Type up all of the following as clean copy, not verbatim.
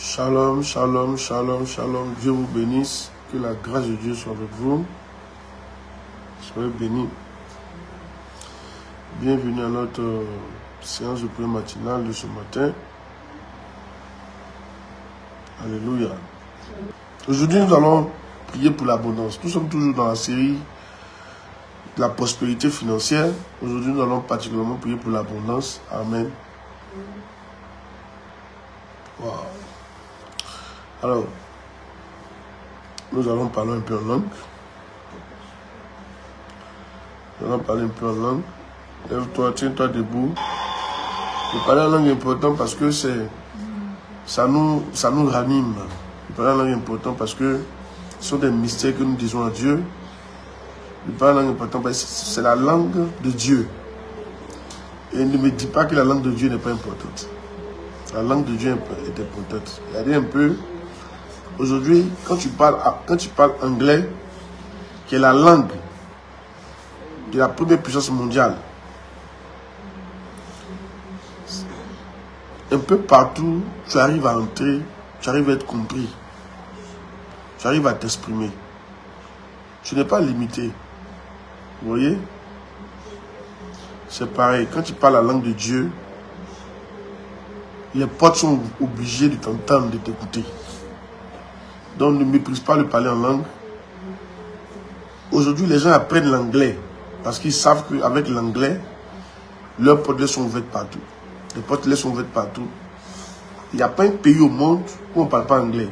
Shalom, shalom, shalom, shalom. Dieu vous bénisse. Que la grâce de Dieu soit avec vous. Soyez bénis. Bienvenue à notre séance de prière matinale de ce matin. Alléluia. Aujourd'hui, nous allons prier pour l'abondance. Nous sommes toujours dans la série de la prospérité financière. Aujourd'hui, nous allons particulièrement prier pour l'abondance. Amen. Wow. Alors, nous allons parler un peu en langue. Nous allons parler un peu en langue. Lève-toi, tiens-toi debout. Je parle en langue important parce que ça nous ranime. Je parle en langue important parce que ce sont des mystères que nous disons à Dieu. Je parle en langue important parce que c'est la langue de Dieu. Et ne me dis pas que la langue de Dieu n'est pas importante. La langue de Dieu est importante. Regardez un peu. Aujourd'hui, quand tu parles anglais, qui est la langue de la première puissance mondiale, un peu partout, tu arrives à entrer, tu arrives à être compris, tu arrives à t'exprimer. Tu n'es pas limité. Vous voyez? C'est pareil, quand tu parles la langue de Dieu, les portes sont obligées de t'entendre, de t'écouter. Donc ne méprise pas le parler en langue. Aujourd'hui, les gens apprennent l'anglais parce qu'ils savent qu'avec l'anglais, leurs portes sont ouvertes partout. Les portes sont ouvertes partout. Il n'y a pas un pays au monde où on ne parle pas anglais.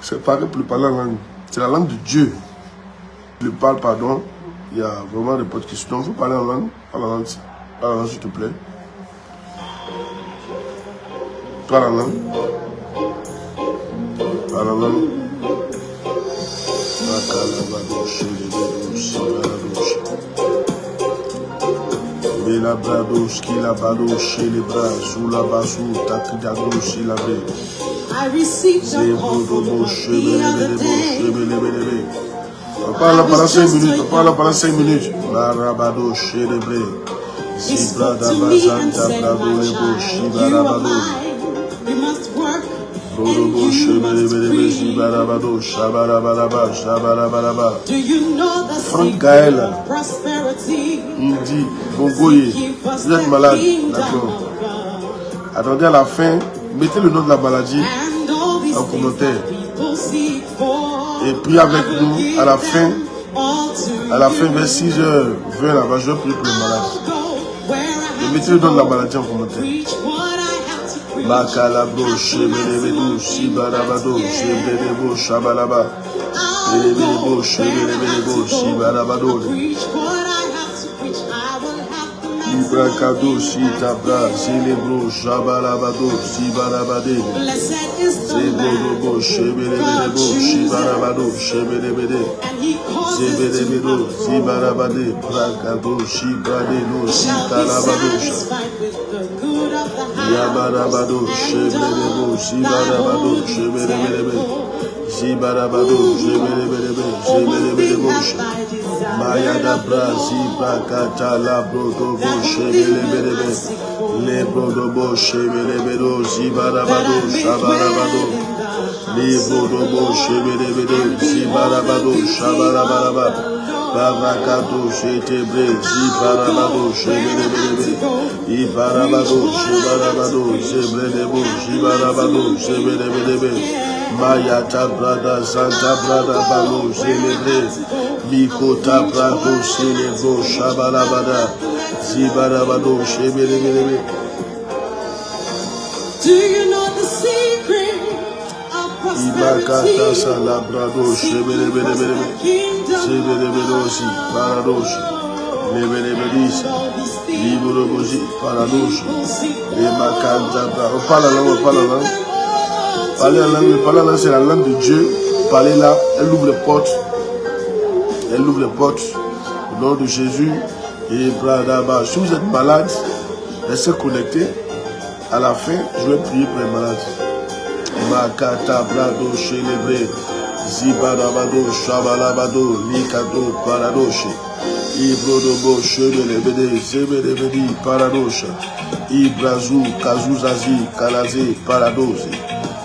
C'est pareil pour le parler en langue. C'est la langue de Dieu. Le parle, pardon. Il y a vraiment des portes qui sont. Donc, il faut parler en langue. Parle en langue, s'il te plaît. Parle en langue. Parle en langue. La brados qui la balo chez les bras sous la basou takidago si la bé. I received the call for the other day. On parle pendant 5 minutes, on parle pendant 5 minutes. La rabado chez les brés. Zibra d'abazanta brado les bouches, barabado. Brodobo chebelebelebe zibarabado shabarabaraba shabarabaraba. Franck Gaël, il dit Bongoye, vous êtes malade, d'accord. Attendez à la fin, mettez le nom de la maladie en commentaire. Et priez avec nous à la fin vers 6h20 là-bas, je vais prier pour le malade. Et mettez le nom de la maladie en commentaire. Makalabro, Shebelebedou, Sibarabado, Shebelebo, Shabalaba, Shebelebo, Shebelebo, Sibarabado, Ibrakado, Sitabra, Silebro, Shabalabado, Sibarabade, Zebrobo, Shebelebo, Sibarabado, Shebelebede, Zebelebedo, Sibarabade, Brakado, Shibrade, Sitalabado, Yabarabado, Shebelebo, Sibarabado, Shebelebelebe, Zibarabado, Shebelebelebe, Shebelebelebo, Mayada Brasi, Bakata, Labrodobo, Shebelebelebe, Lebrodobo, Shebelebedo, Zibarabado, Shabarabado, Lebrodobo, Shebelebedo, Zibarabado, Shabarabaraba. Barakato Shetebre, Zibarabado, Shebelebelebe, Ibarabado, Shebarabado, Zebrelebo, Zibarabado, Zebelebelebe, Mayata Brada, Santa Brada, Balo, Celebre, Mikota Brado, Celebro, Shabalabada, Zibarabado, Shebelebelebe. Do you know the secret of prosperity? Ibakata Salabrado, Shebelebelebe. Sebelebedosi, Paradoshi, Lebelebedisi, Liborobosi, Paradoshi, Lemakanta, on parle la langue, on parle la langue. Parler la langue, c'est la langue de Dieu. Parler là, elle ouvre les portes. Elle ouvre les portes. Au nom de Jésus. Et Bradaba. Si vous êtes malade, restez connectés. À la fin, je vais prier pour les malades. Makata, Brado, Chélébré. Zibarabado, Shabalabado, Likado, Paradoche, Ibrodobo Shebelebede Zebelebedi Paradosha Ibrazu Kazuzazi Kalaze Paradoze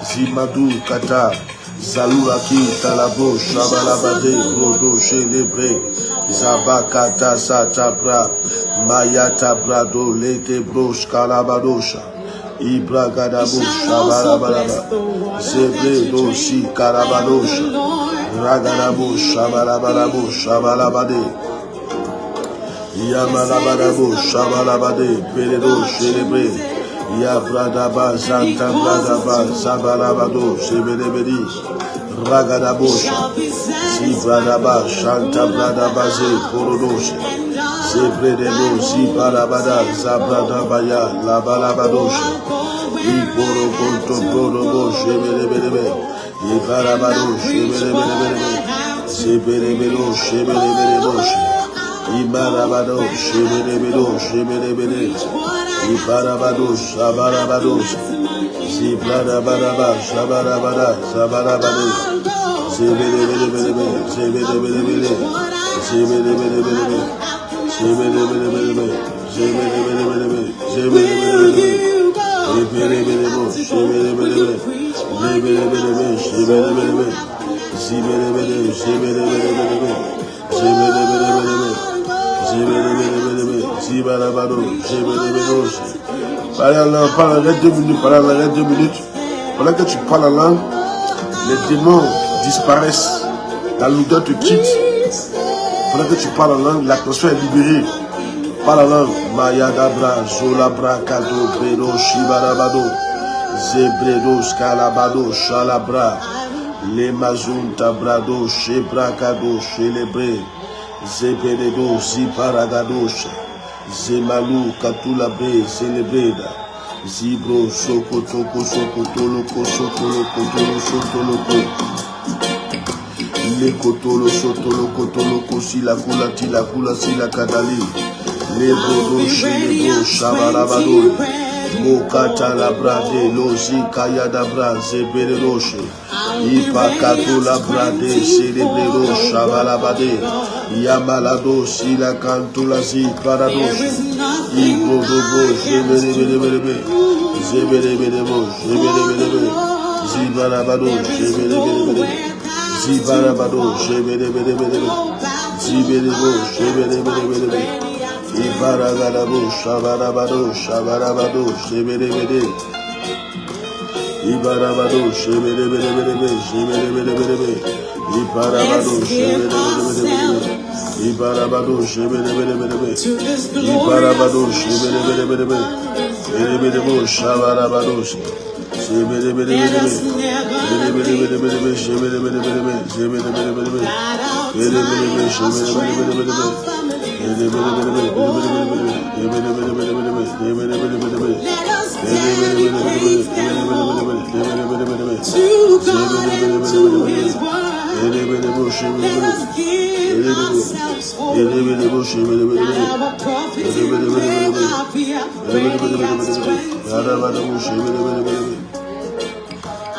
Zimadou Kata Zaluraki Talabo Shabalabade Brodo Shelebre Zabakata Satabra Mayata Brado Lete Brosh Kalabadosha Ibragadabo Shabalabalaba Zebre Doshi Kalabadosha Ragadabo Shabalabalabo Shabalabade Yamalabadabo Shabalabade Peredo Celebre Yabradaba Santa Bradaba Zabalabado Sebelebedi Ragadabosha Zibradaba Santa Bradabaze Porodoshe Zebredebo Zibalabada Zabradabaya Labalabadosha Iboro Conto Brodobo Sebelebelebe Ibarabado Sebelebelebe Sebelebelo Sebelebeleboshe Ibarabado, Shebelebedo, Shebelebele, Ibarabado, Shabarabado, Zibradabadaba, Shabarabada, Zabarabade, Zebelebelebele, Zebelebelebele, Zebelebelebele, Zebelebelebele, Zebelebelebele, Zebelebelebele, Zebelebelebo, Shebelebelebe, Lebelebelebe, Shebelebelebe, Zibelebele, Zebelebelebele, Parle en langue, arrête 2 minutes, parle en langue, arrête 2 minutes. Pendant que tu parles en langue, les démons disparaissent, la lourdeur te quitte. Pendant que tu parles en langue, l'atmosphère est libérée. Parle en langue. Mayadabra, Zolabra, Kado, Bredo, Shibarabado, Zebredo, Scalabado, Shalabra. Les mazun tabrado, shebracado, chélébré, zebeledo, ziparagadoche, zemalou, katulabre, célébreda, zibro, sokotoko, sokotoloko, sotoloko, sotoloko, le kotolo, sotoloko, toloko, sila kula, sila kadali, le brodo, chélébo, shabarabado, Mokata la brade, lozi kaya da bra, zebere roche. Ipakato la brade, celebre roche, abalabade. Yamalado, sila kanto la zi, paradoche. Ibrodobo, zebere, zebere, zebere, zibarabado, zebere, zibarabado, zebere, Ibaragadabo, Shabarabado, Shabarabado, Shebelebede. Ibarabado, Shebelebede, Shebelebede. Ibarabado, Shebelebede. Ibarabado, Shebelebede. Ibarabado, Shebelebede. Shebelebede, Shabarabado, Shebelebede.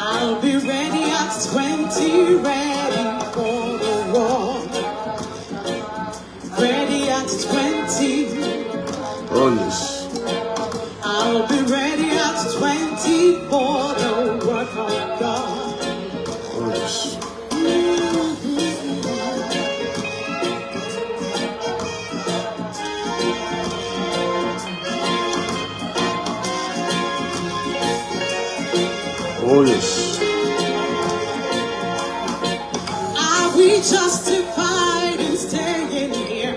I'll be ready at 20, ready for the war. Ready at 20. Oh yes. I'll be ready at 20 for the work of God. Oh yes. Oh yes. Are we justified in staying here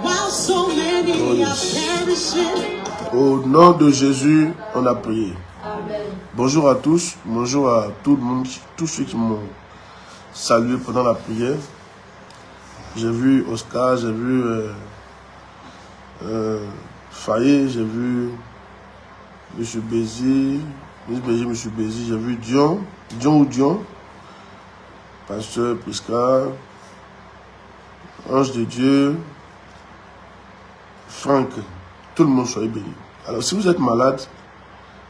while so many are perishing? Au nom de Jésus, on a prié. Amen. Bonjour à tous, bonjour à tout le monde, tous ceux qui m'ont salué pendant la prière. J'ai vu Oscar, j'ai vu Faye, j'ai vu M. Bézi, M. Bézi, j'ai vu Dion, Pasteur Prisca, Ange de Dieu, Franck, tout le monde soit béni. Alors si vous êtes malade,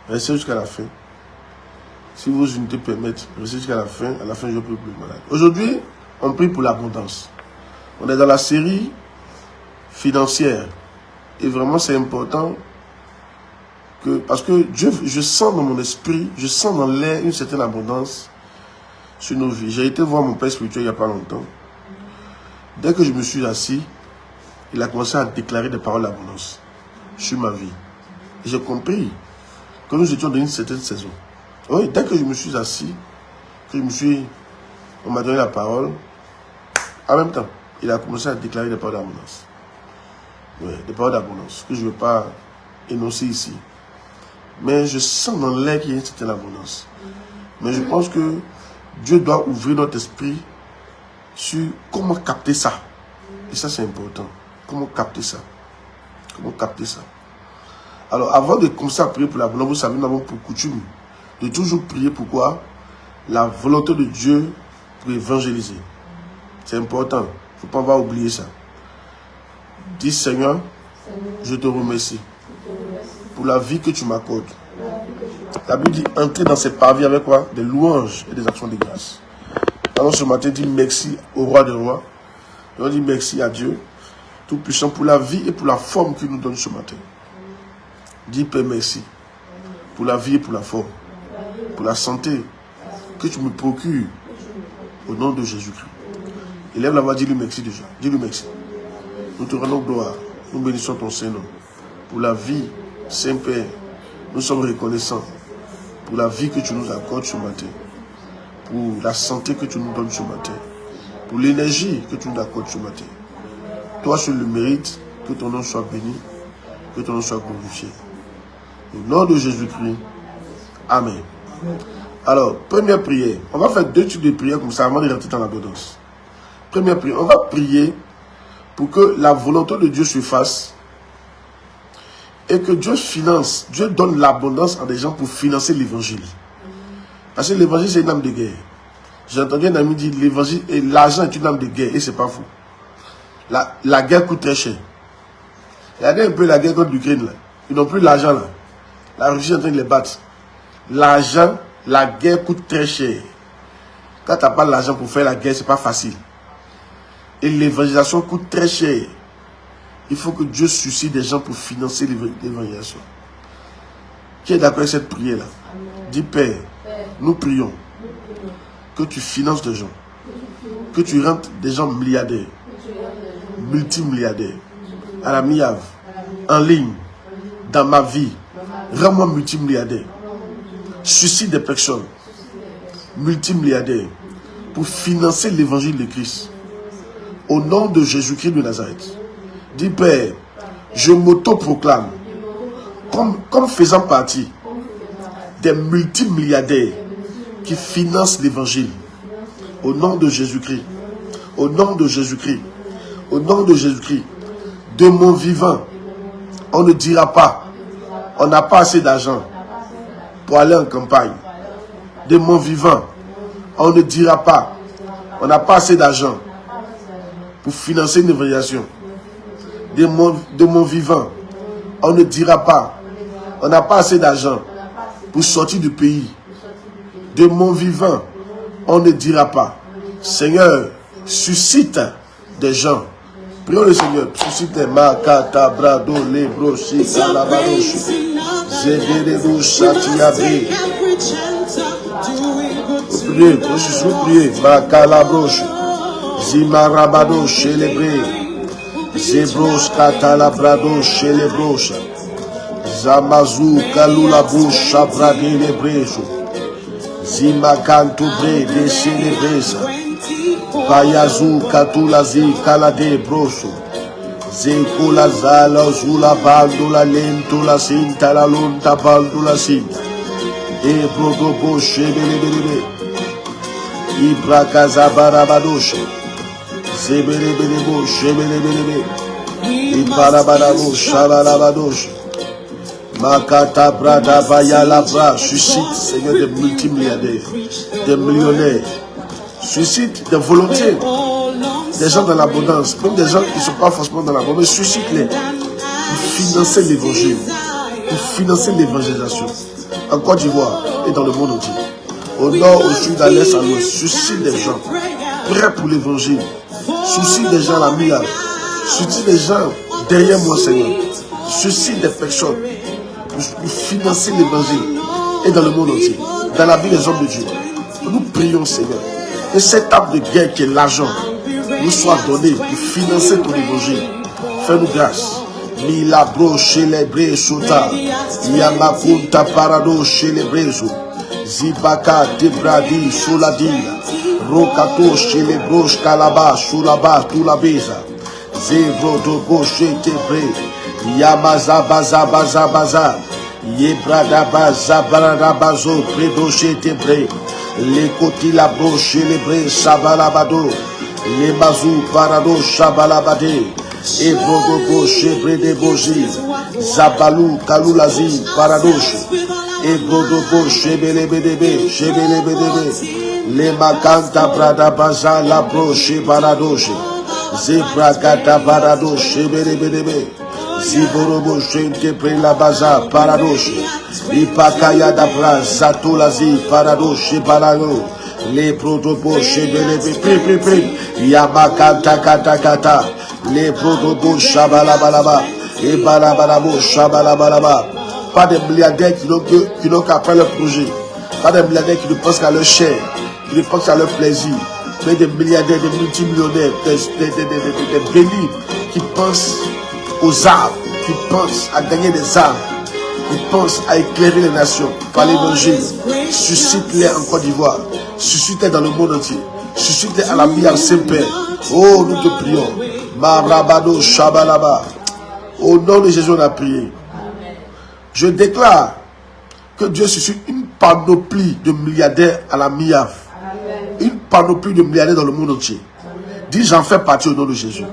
restez jusqu'à la fin. Si vos unités permettent, restez jusqu'à la fin. À la fin, je ne peux plus malade. Aujourd'hui, on prie pour l'abondance. On est dans la série financière. Et vraiment, c'est important que, parce que Dieu, je sens dans mon esprit, je sens dans l'air une certaine abondance sur nos vies. J'ai été voir mon père spirituel il n'y a pas longtemps. Dès que je me suis assis, il a commencé à déclarer des paroles d'abondance sur ma vie. Et j'ai compris que nous étions dans une certaine saison. Oui, dès que je me suis assis, on m'a donné la parole, en même temps, il a commencé à déclarer des paroles d'abondance. Oui, des paroles d'abondance que je ne veux pas énoncer ici. Mais je sens dans l'air qu'il y a une certaine abondance. Mais je pense que Dieu doit ouvrir notre esprit sur comment capter ça. Et ça, c'est important. Comment capter ça? Comment capter ça? Alors, avant de commencer à prier pour l'abondance, vous savez, nous avons pour coutume de toujours prier pourquoi? La volonté de Dieu pour évangéliser. C'est important. Il ne faut pas avoir oublié ça. Dis Seigneur, je te remercie pour la vie que tu m'accordes. La Bible dit entrer dans ses parvis avec quoi? Des louanges et des actions de grâce. Alors ce matin, dis merci au roi des rois. Et on dit merci à Dieu, Tout-Puissant, pour la vie et pour la forme qu'il nous donne ce matin. Dis Père merci pour la vie et pour la forme, pour la santé que tu me procures au nom de Jésus-Christ. Élève la voix, dis-lui merci déjà. Dis-lui merci. Nous te rendons gloire. Nous bénissons ton Saint-Nom. Pour la vie, Saint-Père, nous sommes reconnaissants pour la vie que tu nous accordes ce matin, pour la santé que tu nous donnes ce matin, pour l'énergie que tu nous accordes ce matin. Toi, seul le mérite, que ton nom soit béni, que ton nom soit glorifié. Au nom de Jésus-Christ, Amen. Alors, première prière. On va faire 2 types de prières comme ça avant de rentrer dans l'abondance. Première prière, on va prier pour que la volonté de Dieu se fasse et que Dieu finance, Dieu donne l'abondance à des gens pour financer l'évangile. Parce que l'évangile, c'est une âme de guerre. J'ai entendu un ami dire l'évangile et l'argent est une âme de guerre et c'est pas faux. La guerre coûte très cher. Regardez un peu la guerre contre l'Ukraine là. Ils n'ont plus l'argent là. La Russie est en train de les battre. L'argent, la guerre coûte très cher. Quand tu n'as pas l'argent pour faire la guerre, c'est pas facile. Et l'évangélisation coûte très cher. Il faut que Dieu suscite des gens pour financer l'évangélisation. Qui est d'accord avec cette prière-là? Dis Père, nous prions que tu finances des gens. Que tu rentres des gens milliardaires, multimilliardaires, à la MIAV, en ligne, dans ma vie. Rends-moi multimilliardaire. Suscite des personnes multimilliardaires pour financer l'évangile de Christ. Au nom de Jésus-Christ de Nazareth. Dis Père, je m'auto-proclame comme faisant partie des multimilliardaires qui financent l'évangile. Au nom de Jésus-Christ. Au nom de Jésus-Christ. Au nom de Jésus-Christ. De mon vivant, on ne dira pas, on n'a pas assez d'argent pour aller en campagne. De mon vivant, on ne dira pas, on n'a pas assez d'argent pour financer une évangélisation. De mon vivant, on ne dira pas, on n'a pas assez d'argent pour sortir du pays. De mon vivant, on ne dira pas. Seigneur, suscite des gens. Prions le Seigneur, suscite des makata, brado, lebro, shika, labaroshi, zédédédou, chatiabé. Priez, priez, makalabroshi, zimarabado, chélébré, zébros, katalabrado, chélébrosha, zamazou, kalulaboucha, bradé, lebrejo, zimakantou, bré, chélébresa. Bayazu katulazi kalade broso zekula zala zula bandula lentula sinta la lunta bandula sinta e brodobo shebelebelebe ibrakaza barabadoshe zebelebelebo shebelebelebe ibarabadabo shabalabadoshe makata brada bayala bra. Suscite Seigneur des multimilliardaires, des millionnaires. Suscite des volontiers, des gens dans l'abondance, même des gens qui ne sont pas forcément dans l'abondance, mais suscite-les pour financer l'évangile, pour financer l'évangélisation en Côte d'Ivoire et dans le monde entier. Au nord, au sud, à l'est, à l'ouest, suscite des gens prêts pour l'évangile, suscite des gens à la MIA, suscite des gens derrière moi, Seigneur. Suscite des personnes pour financer l'évangile et dans le monde entier, dans la vie des hommes de Dieu. Nous prions, Seigneur, que cette arme de guerre qui est l'argent nous soit donnée pour financer ton évangile. Fais-nous grâce. Milabro chélébré sota. Yamakunta parado chélébré so. Zibaka tebradi soladina. Rokato célébro scalaba soulaba toulabeza. Zebro dobo chétébré. Yamazabaza baza baza. Yebrada zabaradabazo predo chétébré. Les côtés labro célébré sabalabado. Les bazou parado sabalabade. Ebrodobo chebrede boji. Zabalou kalulazi paradoche. Ebrodobo chebelebedebe chebelebedebe. Les makanta brada baza labro chebaradoche. Zebragata barado chebelebedebe. Ziborobo chente pre la baza paradoche. Ipakaya dabra zatolazi paradoche balano. Les protobo chebelebe pri. Yamakanta kata kata. Les protobo chabalabalaba. Et balabalabo chabalabalaba. Pas des milliardaires qui n'ont qu'à faire leur projet. Pas des milliardaires qui ne pensent qu'à leur chair, qui ne pensent qu'à leur plaisir. Mais des milliardaires, des multimillionnaires, des bénis qui pensent aux armes, qui pensent à gagner des armes, qui pensent à éclairer les nations par l'évangile. Suscite-les en Côte d'Ivoire, suscite-les dans le monde entier, suscite-les à la vie à Saint-Père. Oh, nous te prions. Marabado Shabalaba. Au nom de Jésus, on a prié. Je déclare que Dieu suscite une panoplie de milliardaires à la MIAF. Une panoplie de milliardaires dans le monde entier. Dis, j'en fais partie au nom de Jésus.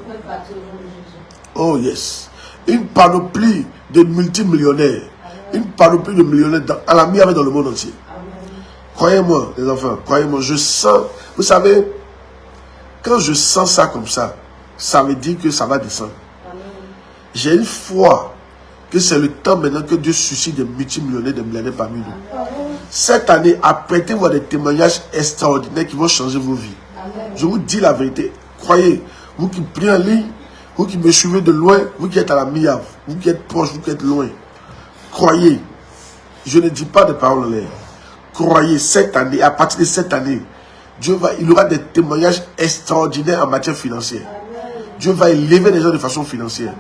Oh yes. Une panoplie de multimillionnaires. Une panoplie de millionnaires à la MIAF dans le monde entier. Croyez-moi, les enfants, croyez-moi, je sens, vous savez, quand je sens ça comme ça veut dire que ça va descendre. J'ai une foi que c'est le temps maintenant que Dieu suscite des multimillionnaires, des milliardaires parmi nous. Cette année, apprêtez-vous à des témoignages extraordinaires qui vont changer vos vies. Je vous dis la vérité. Croyez, vous qui priez en ligne, vous qui me suivez de loin, vous qui êtes à la MIAV, vous qui êtes proche, vous qui êtes loin. Croyez. Je ne dis pas de paroles en l'air. Croyez, cette année, à partir de cette année, il aura des témoignages extraordinaires en matière financière. Dieu va élever les gens de façon financière.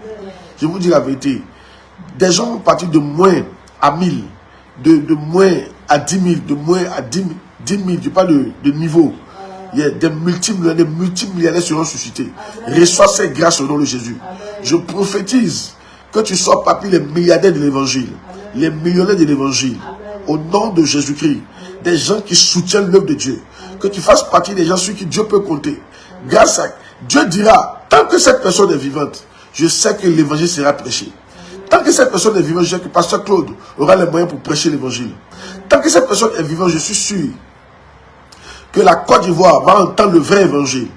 Je vous dis la vérité. Des gens vont partir de moins à 1000, de moins à 10 000, de moins à 10 000, je parle de niveau. Il y a des multimilliardaires seront suscités. Reçois ces grâces au nom de Jésus. Je prophétise que tu sois parmi les milliardaires de l'évangile, les millionnaires de l'évangile, au nom de Jésus-Christ. Des gens qui soutiennent l'œuvre de Dieu. Que tu fasses partie des gens sur qui Dieu peut compter. Grâce à Dieu dira, tant que cette personne est vivante, je sais que l'évangile sera prêché. Tant que cette personne est vivante, je sais que Pasteur Claude aura les moyens pour prêcher l'évangile. Tant que cette personne est vivante, je suis sûr que la Côte d'Ivoire va entendre le vrai évangile.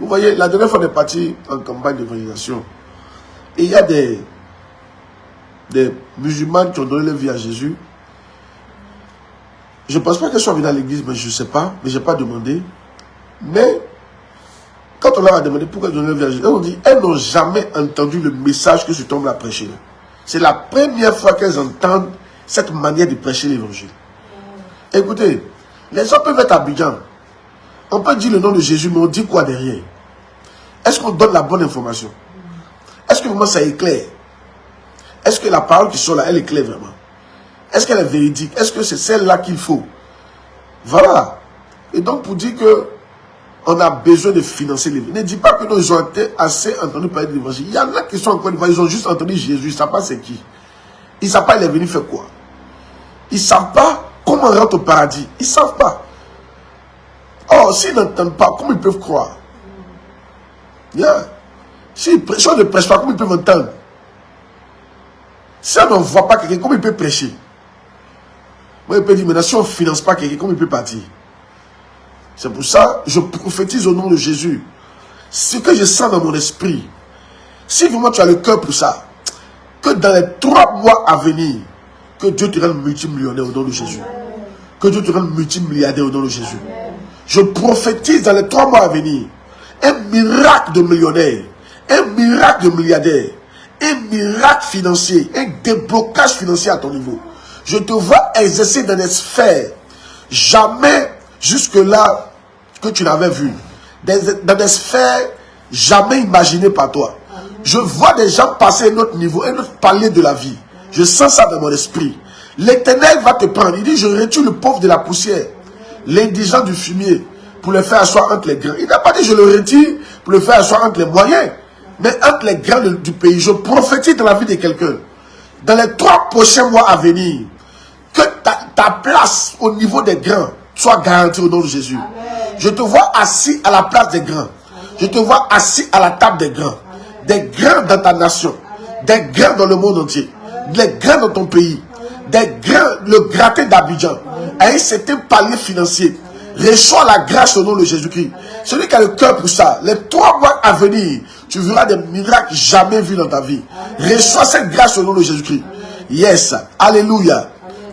Vous voyez, la dernière fois on est parti en campagne d'évangélisation. Et il y a des musulmans qui ont donné leur vie à Jésus. Je ne pense pas qu'elles soient venues à l'église, mais je ne sais pas, mais je n'ai pas demandé. Mais quand on leur a demandé pourquoi elles donnaient leur vie à Jésus, on dit elles n'ont jamais entendu le message que cet homme a prêché. C'est la première fois qu'elles entendent cette manière de prêcher l'évangile. Écoutez, les gens peuvent être à Abidjan. On peut dire le nom de Jésus, mais on dit quoi derrière? Est-ce qu'on donne la bonne information? Est-ce que vraiment ça éclaire? Est-ce que la parole qui sort là, elle éclaire vraiment? Est-ce qu'elle est véridique? Est-ce que c'est celle-là qu'il faut? Voilà. Et donc pour dire que on a besoin de financer l'évangile. Ne dis pas que nous avons assez entendu parler de l'évangile. Il y en a qui sont encore devant, ils ont juste entendu Jésus, ils ne savent pas c'est qui. Ils ne savent pas il est venu faire quoi. Ils ne savent pas comment on rentre au paradis. Ils ne savent pas. Oh, s'ils n'entendent pas, comment ils peuvent croire? Yeah. Si on ne prêche pas, comment ils peuvent entendre? Si on ne voit pas quelqu'un, comment il peut prêcher? Moi, il peut dire, maintenant, si on ne finance pas quelqu'un, comment il peut partir? C'est pour ça, je prophétise au nom de Jésus. Ce que je sens dans mon esprit, si vraiment tu as le cœur pour ça, que dans les 3 mois à venir, que Dieu te rende multimillionnaire au nom de Jésus. Que Dieu te rende multimilliardaire au nom de Jésus. Je prophétise dans les 3 mois à venir, un miracle de millionnaire, un miracle de milliardaire, un miracle financier, un déblocage financier à ton niveau. Je te vois exercer dans des sphères jamais jusque-là que tu n'avais vu. Dans des sphères jamais imaginées par toi. Je vois des gens passer à un autre niveau, un autre palier de la vie. Je sens ça dans mon esprit. L'Éternel va te prendre. Il dit, je retire le pauvre de la poussière, l'indigent du fumier, pour le faire asseoir entre les grands. Il n'a pas dit, je le retire pour le faire asseoir entre les moyens, mais entre les grands du pays. Je prophétise dans la vie de quelqu'un. Dans les 3 prochains mois à venir, que ta place au niveau des grands soit garantie au nom de Jésus. Amen. Je te vois assis à la place des grands. Je te vois assis à la table des grands. Des grands dans ta nation. Des grands dans le monde entier. Des grands dans ton pays. Des grands, le gratté d'Abidjan. À un certain palier financier. Reçois la grâce au nom de Jésus-Christ. Celui qui a le cœur pour ça, les 3 mois à venir, tu verras des miracles jamais vus dans ta vie. Reçois cette grâce au nom de Jésus-Christ. Yes. Alléluia.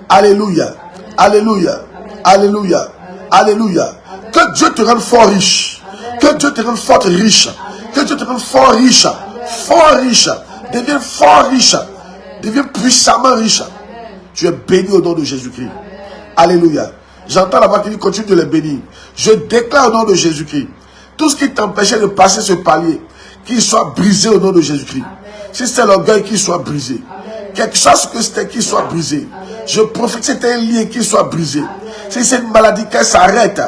Alléluia. Alléluia. Alléluia. Alléluia. Que Dieu te rende fort riche. Que Dieu te rende fort riche. Que Dieu te rende fort riche. Fort riche. Deviens fort riche. Deviens puissamment riche. Tu es béni au nom de Jésus-Christ. Alléluia. J'entends la voix qui dit continue de les bénir. Je déclare au nom de Jésus-Christ. Tout ce qui t'empêchait de passer ce palier, qu'il soit brisé au nom de Jésus-Christ. Si c'est l'orgueil, qu'il soit brisé. Quelque chose que c'était, qu'il soit brisé. Je profite, c'est un lien qui soit brisé. Si c'est une maladie, qu'elle s'arrête.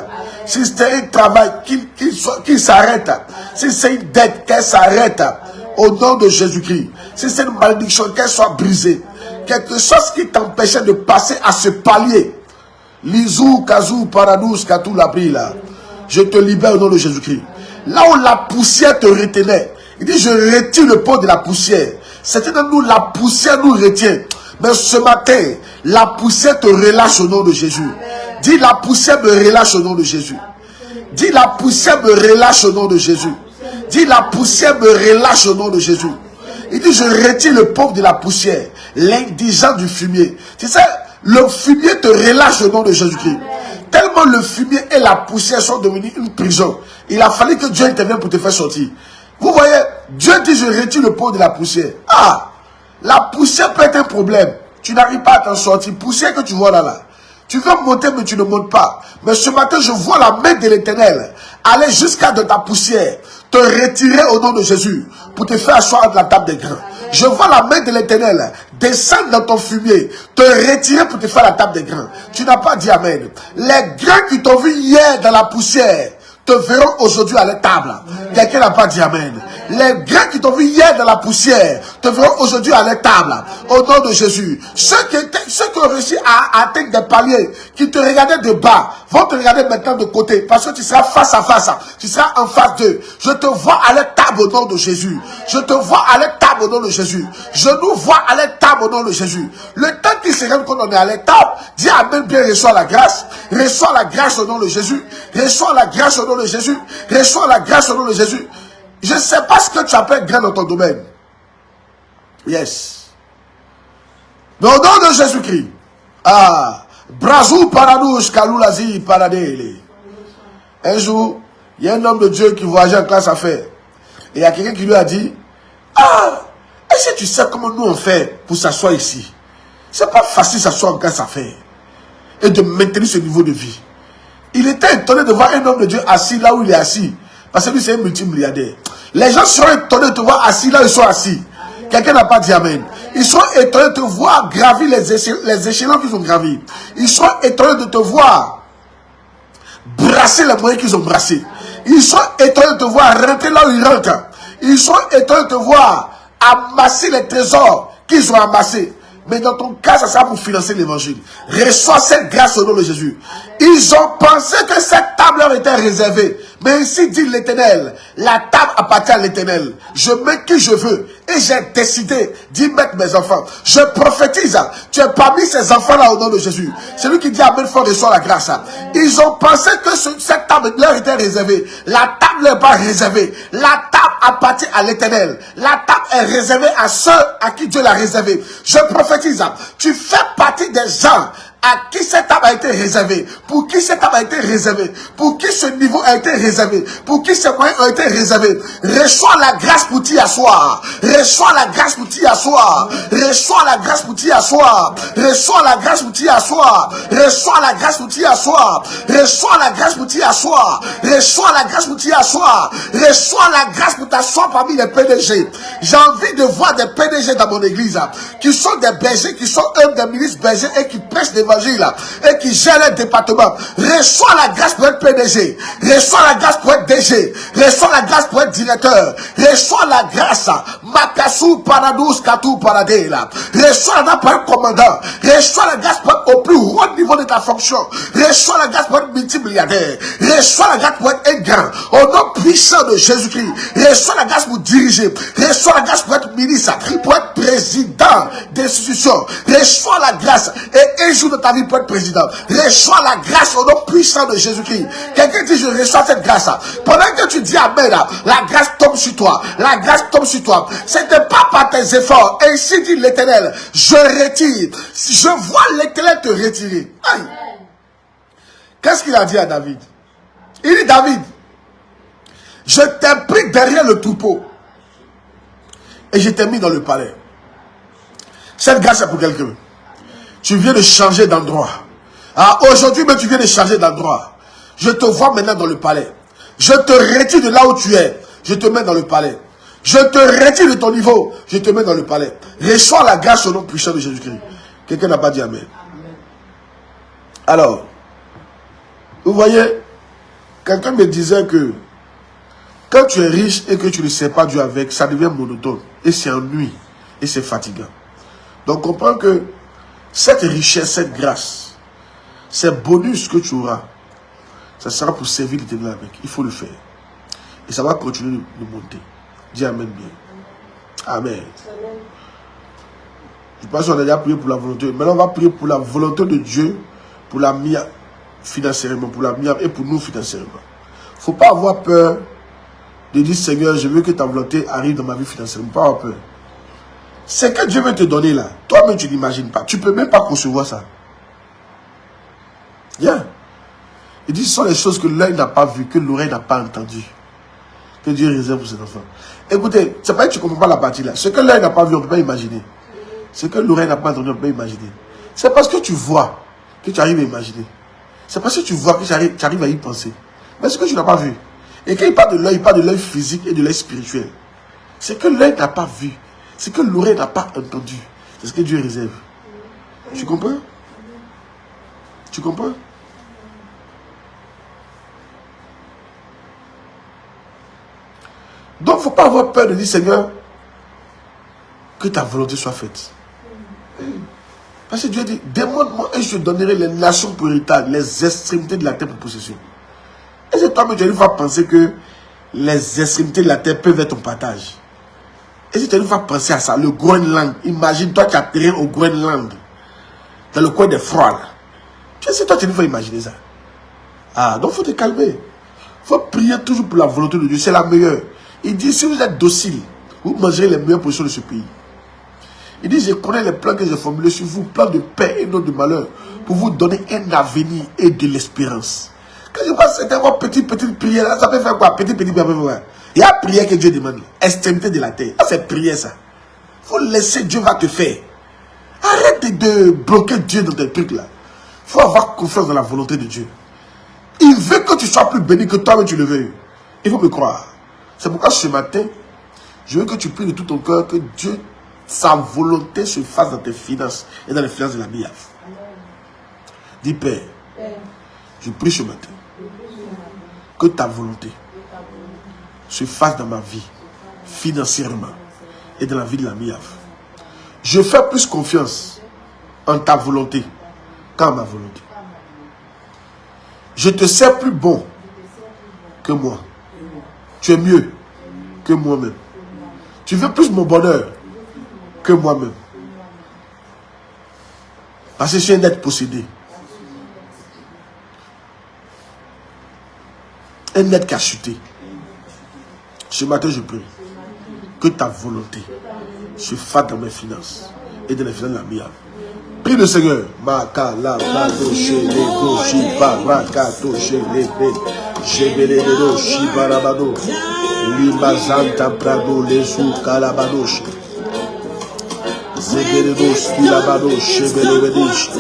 Si c'est un travail, qu'il s'arrête. Si c'est une dette, qu'elle s'arrête. Au nom de Jésus-Christ. Si c'est une malédiction, qu'elle soit brisée. Quelque chose qui t'empêchait de passer à ce palier. Lizou, Kazou, Paradous, Katou, Labrila. Je te libère au nom de Jésus-Christ. Là où la poussière te retenait, il dit, je retire le pot de la poussière. C'était dans nous, la poussière nous retient. Mais ce matin, la poussière te relâche au nom de Jésus. Dis, la poussière me relâche au nom de Jésus. Dis, la poussière me relâche au nom de Jésus. Dis, la poussière me relâche au nom de Jésus. Il dit, je retire le pauvre de la poussière, l'indigent du fumier. Tu sais, le fumier te relâche au nom de Jésus-Christ. Tellement le fumier et la poussière sont devenus une prison. Il a fallu que Dieu intervienne pour te faire sortir. Vous voyez, Dieu dit, je retire le pauvre de la poussière. Ah, la poussière peut être un problème. Tu n'arrives pas à t'en sortir. Poussière que tu vois là. Tu veux monter, mais tu ne montes pas. Mais ce matin, je vois la main de l'Éternel aller jusqu'à de ta poussière, te retirer au nom de Jésus pour te faire asseoir de la table des grands. Je vois la main de l'Éternel descendre dans ton fumier, te retirer pour te faire la table des grands. Tu n'as pas dit Amen. Les grands qui t'ont vu hier dans la poussière te verront aujourd'hui à la table. Quelqu'un n'a pas dit Amen. Les grands qui t'ont vu hier dans la poussière te verront aujourd'hui à la table. Au nom de Jésus. Ceux qui ont réussi à atteindre des paliers, qui te regardaient de bas, vont te regarder maintenant de côté. Parce que tu seras face à face. Tu seras en face d'eux. Je te vois à la table au nom de Jésus. Je te vois à la table au nom de Jésus. Je nous vois à la table au nom de Jésus. Le temps qu'ils se rendent compte qu'on est à la table, dis Amen bien, reçois la grâce. Reçois la grâce au nom de Jésus. Reçois la grâce au nom de Jésus. Reçois la grâce au nom de Jésus. Je ne sais pas ce que tu appelles grand dans ton domaine. Yes. Mais au nom de Jésus-Christ. Ah. Brazou paradouche kaloulazi paradele. Un jour, il y a un homme de Dieu qui voyageait en classe affaires. Et il y a quelqu'un qui lui a dit, ah, est-ce que tu sais comment nous on fait pour s'asseoir ici? C'est pas facile s'asseoir en classe affaires. Et de maintenir ce niveau de vie. Il était étonné de voir un homme de Dieu assis là où il est assis. Parce que lui, c'est un multimilliardaire. Les gens seront étonnés de te voir assis là où ils sont assis. Quelqu'un n'a pas dit Amen. Ils sont étonnés de te voir gravir les échelons qu'ils ont gravis. Ils sont étonnés de te voir brasser les moyens qu'ils ont brassés. Ils sont étonnés de te voir rentrer là où ils rentrent. Ils sont étonnés de te voir amasser les trésors qu'ils ont amassés. Mais dans ton cas, ça sera pour financer l'évangile. Reçois cette grâce au nom de Jésus. Ils ont pensé que cette table leur était réservée. Mais ici dit l'Éternel, la table appartient à l'Éternel. Je mets qui je veux. Et j'ai décidé d'y mettre mes enfants. Je prophétise. Tu es parmi ces enfants-là au nom de Jésus. Celui qui dit Amen fort reçoit la grâce. Ils ont pensé que cette table leur était réservée. La table n'est pas réservée. La table appartient à l'Éternel. La table est réservée à ceux à qui Dieu l'a réservée. Je prophétise. Tu fais partie des gens À qui cette âme a été réservée? Pour qui cette âme a été réservée? Pour qui ce niveau a été réservé? Pour qui ces moyens ont été réservés? Reçois la grâce pour t'y asseoir. Reçois la grâce pour t'y asseoir. Reçois la grâce pour t'y asseoir. Reçois la grâce pour t'y asseoir. Reçois la grâce pour t'y asseoir. Reçois la grâce pour t'y asseoir. Reçois la grâce pour t'y asseoir. Reçois la grâce pour t'asseoir parmi les PDG. J'ai envie de voir des PDG dans mon église qui sont des bergers, qui sont eux des ministres bergers et qui prêchent l'évangile et qui gèrent les départements. Reçois la grâce pour être PDG. Reçois la grâce pour être DG. Reçois la grâce pour être directeur. Reçois la grâce. Makasu Paradous Katou Paradela. Reçois la grâce pour être commandant. Reçois la grâce pour être au plus haut niveau de ta fonction. Reçois la grâce pour être multimilliardaire. Reçois la grâce pour être un grand. Au nom puissant de Jésus-Christ. Reçois la grâce pour diriger. Reçois la grâce pour être ministre. Pour être président d'institution. Reçois la grâce. Et un jour de ta vie pour être président. Reçois la grâce au nom puissant de Jésus-Christ. Quelqu'un dit je reçois cette grâce. Pendant que tu dis amen, la grâce tombe sur toi. La grâce tombe sur toi. Ce n'est pas par tes efforts. Ainsi dit l'Éternel. Je retire. Je vois l'Éternel te retirer. Aïe. Qu'est-ce qu'il a dit à David? Il dit David, je t'ai pris derrière le troupeau et je t'ai mis dans le palais. Cette grâce est pour quelqu'un. Tu viens de changer d'endroit. Ah, aujourd'hui, mais tu viens de changer d'endroit. Je te vois maintenant dans le palais. Je te retire de là où tu es. Je te mets dans le palais. Je te retire de ton niveau. Je te mets dans le palais. Reçois la grâce au nom puissant de Jésus-Christ. Quelqu'un n'a pas dit amen. Alors, vous voyez, quelqu'un me disait que quand tu es riche et que tu ne sais pas Dieu avec, ça devient monotone. Et c'est ennui. Et c'est fatigant. Donc, comprends que cette richesse, cette grâce, ces bonus que tu auras, ça sera pour servir l'Éternel avec. Il faut le faire. Et ça va continuer de monter. Dis amen bien. Amen. Je pense qu'on a déjà prié pour la volonté. Maintenant, on va prier pour la volonté de Dieu, pour la MIA financièrement, pour la MIA et pour nous financièrement. Il ne faut pas avoir peur de dire Seigneur, je veux que ta volonté arrive dans ma vie financièrement. Pas avoir peur. C'est que Dieu veut te donner là. Toi-même, tu n'imagines pas. Tu ne peux même pas concevoir ça. Bien. Il dit, ce sont les choses que l'œil n'a pas vues, que l'oreille n'a pas entendues. Que Dieu réserve pour ses enfants. Écoutez, c'est pas que tu ne comprends pas la partie là. Ce que l'œil n'a pas vu, on ne peut pas imaginer. Ce que l'oreille n'a pas entendu, on ne peut pas imaginer. C'est parce que tu vois que tu arrives à imaginer. C'est parce que tu vois que tu arrives à y penser. Mais ce que tu n'as pas vu. Et quand il parle de l'œil physique et de l'œil spirituel. C'est que l'œil n'a pas vu. C'est que l'oreille n'a pas entendu. C'est ce que Dieu réserve. Tu comprends? Tu comprends? Donc, il ne faut pas avoir peur de dire, Seigneur, que ta volonté soit faite. Parce que Dieu dit, demande-moi et je te donnerai les nations pour héritage, les extrémités de la terre pour possession. Et c'est toi-même, tu as une fois pensé que les extrémités de la terre peuvent être ton partage. Et si tu as une fois pensé à ça, le Groenland, imagine-toi tu as terrain au Groenland, dans le coin des froids là. Tu sais, toi tu as une fois imaginé ça. Ah, donc il faut te calmer. Il faut prier toujours pour la volonté de Dieu, c'est la meilleure. Il dit, si vous êtes docile, vous mangerez les meilleures positions de ce pays. Il dit, je connais les plans que j'ai formulés sur vous, plans de paix et non de malheur, pour vous donner un avenir et de l'espérance. Quand je vois cette petite prière, ça peut faire quoi? Petite prière, il y a prière que Dieu demande, extrémité de la terre. Ah, c'est prière ça. Il faut laisser, Dieu va te faire. Arrête de bloquer Dieu dans tes trucs là. Il faut avoir confiance dans la volonté de Dieu. Il veut que tu sois plus béni que toi-même tu le veux. Il faut me croire. C'est pourquoi ce matin, je veux que tu pries de tout ton cœur que Dieu, sa volonté se fasse dans tes finances et dans les finances de la MIAF. Dis Père, je prie ce matin que ta volonté se fasse dans ma vie, financièrement et dans la vie de la MIAF. Je fais plus confiance en ta volonté qu'en ma volonté. Je te sais plus bon que moi. Tu es mieux que moi-même. Tu veux plus mon bonheur que moi-même. Parce que je suis un être possédé. Un être qui a chuté. Ce matin, je prie que ta volonté se fasse dans mes finances et dans les finances de la MIAF. Prie le Seigneur. Makala, Badoche, Lego, Shiba, Rakatoche, Lebe, Jebeledo, Shibarabado, Limazanta, Prado, Lesu, Kalabadoche, Zebeledo, Skilabado, Shebelebedish,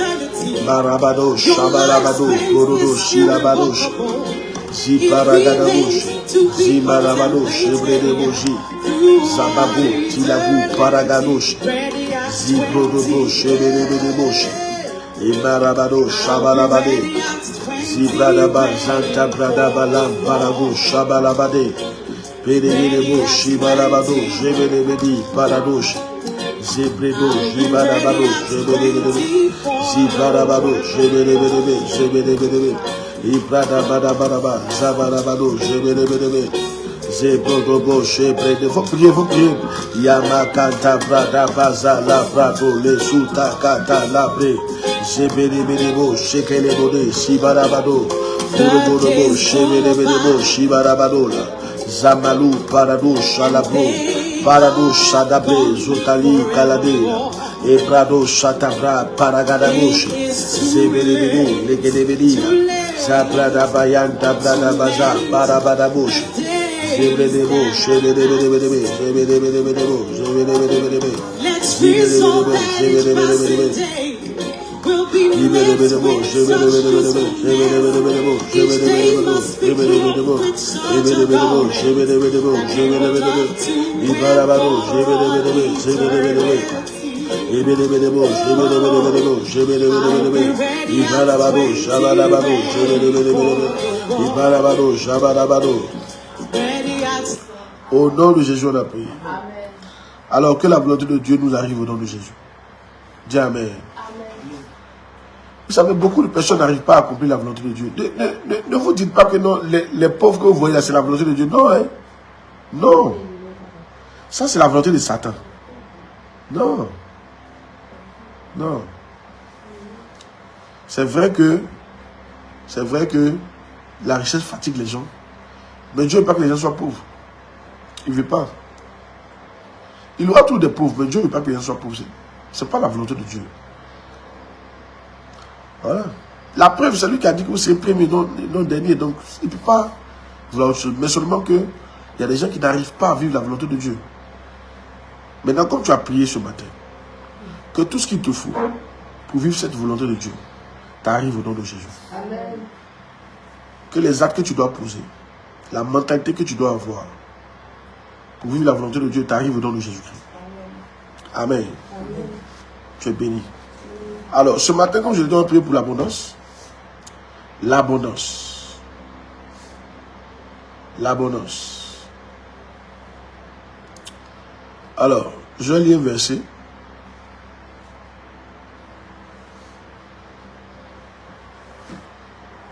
Marabado, Shabalabado, Korodo, Shilabadoche, Ziparagadaboche, Zimarabadoche, Ebredeboji, Zababu, Tilabu, Paragadoche, Zibrodobo, Shebelebedeboche, Imarabado, Shabalabade, Zibradaba, Zanta Bradaba, Lamparago, Shabalabade, Pedebo, Shibarabado, Jebelebedi, Paradoche, Zebredo, Zibarabado, Jebelebede, Zibarabado, Jebelebede, Jebelebede, Ibradabadabaraba, Zabarabado, Jebelebede, Zebrodobo, Shebrede, faut prier, Yamakanta, Bradabaza, Labrado, Lesuta, Kata, Labre, Zebelebedebo, Shekelebode, Shibarabado, Urobodobo, Shebelebedebo, Shibarabadola, Zamalu, Parado, Shalabro, Parado, Shadabre, Zotali, Kaladela, Ebrado, Shatabra, Paragadabush, Zebelebedu, Legedebedina, Zabrada Bayanta, Bradabaza, Parabadabush, Zebedebo, Shebedebedebe, Zebedebedebe, Zebedebedebe, Zebedebedebe, Au nom de Jésus, on a prié. Alors que la volonté de Dieu nous arrive au nom de Jésus. Dis Amen. Vous savez, beaucoup de personnes n'arrivent pas à accomplir la volonté de Dieu. Ne vous dites pas que non, les pauvres que vous voyez là, c'est la volonté de Dieu. Non, hein. Non. Ça, c'est la volonté de Satan. Non. Non. C'est vrai que la richesse fatigue les gens. Mais Dieu ne veut pas que les gens soient pauvres. Il ne veut pas. Il aura tous des pauvres, mais Dieu ne veut pas que les gens soient pauvres. Ce n'est pas la volonté de Dieu. Voilà. La preuve, c'est lui qui a dit que vous serez premier, non dernier. Donc, il ne peut pas vouloir autre chose. Mais seulement qu'il y a des gens qui n'arrivent pas à vivre la volonté de Dieu. Maintenant, comme tu as prié ce matin, que tout ce qu'il te faut pour vivre cette volonté de Dieu t'arrive au nom de Jésus. Amen. Que les actes que tu dois poser, la mentalité que tu dois avoir pour vivre la volonté de Dieu t'arrive au nom de Jésus-Christ. Amen. Amen. Tu es béni. Alors, ce matin, comme je le dois prier pour l'abondance, l'abondance. Alors, je vais lire un verset.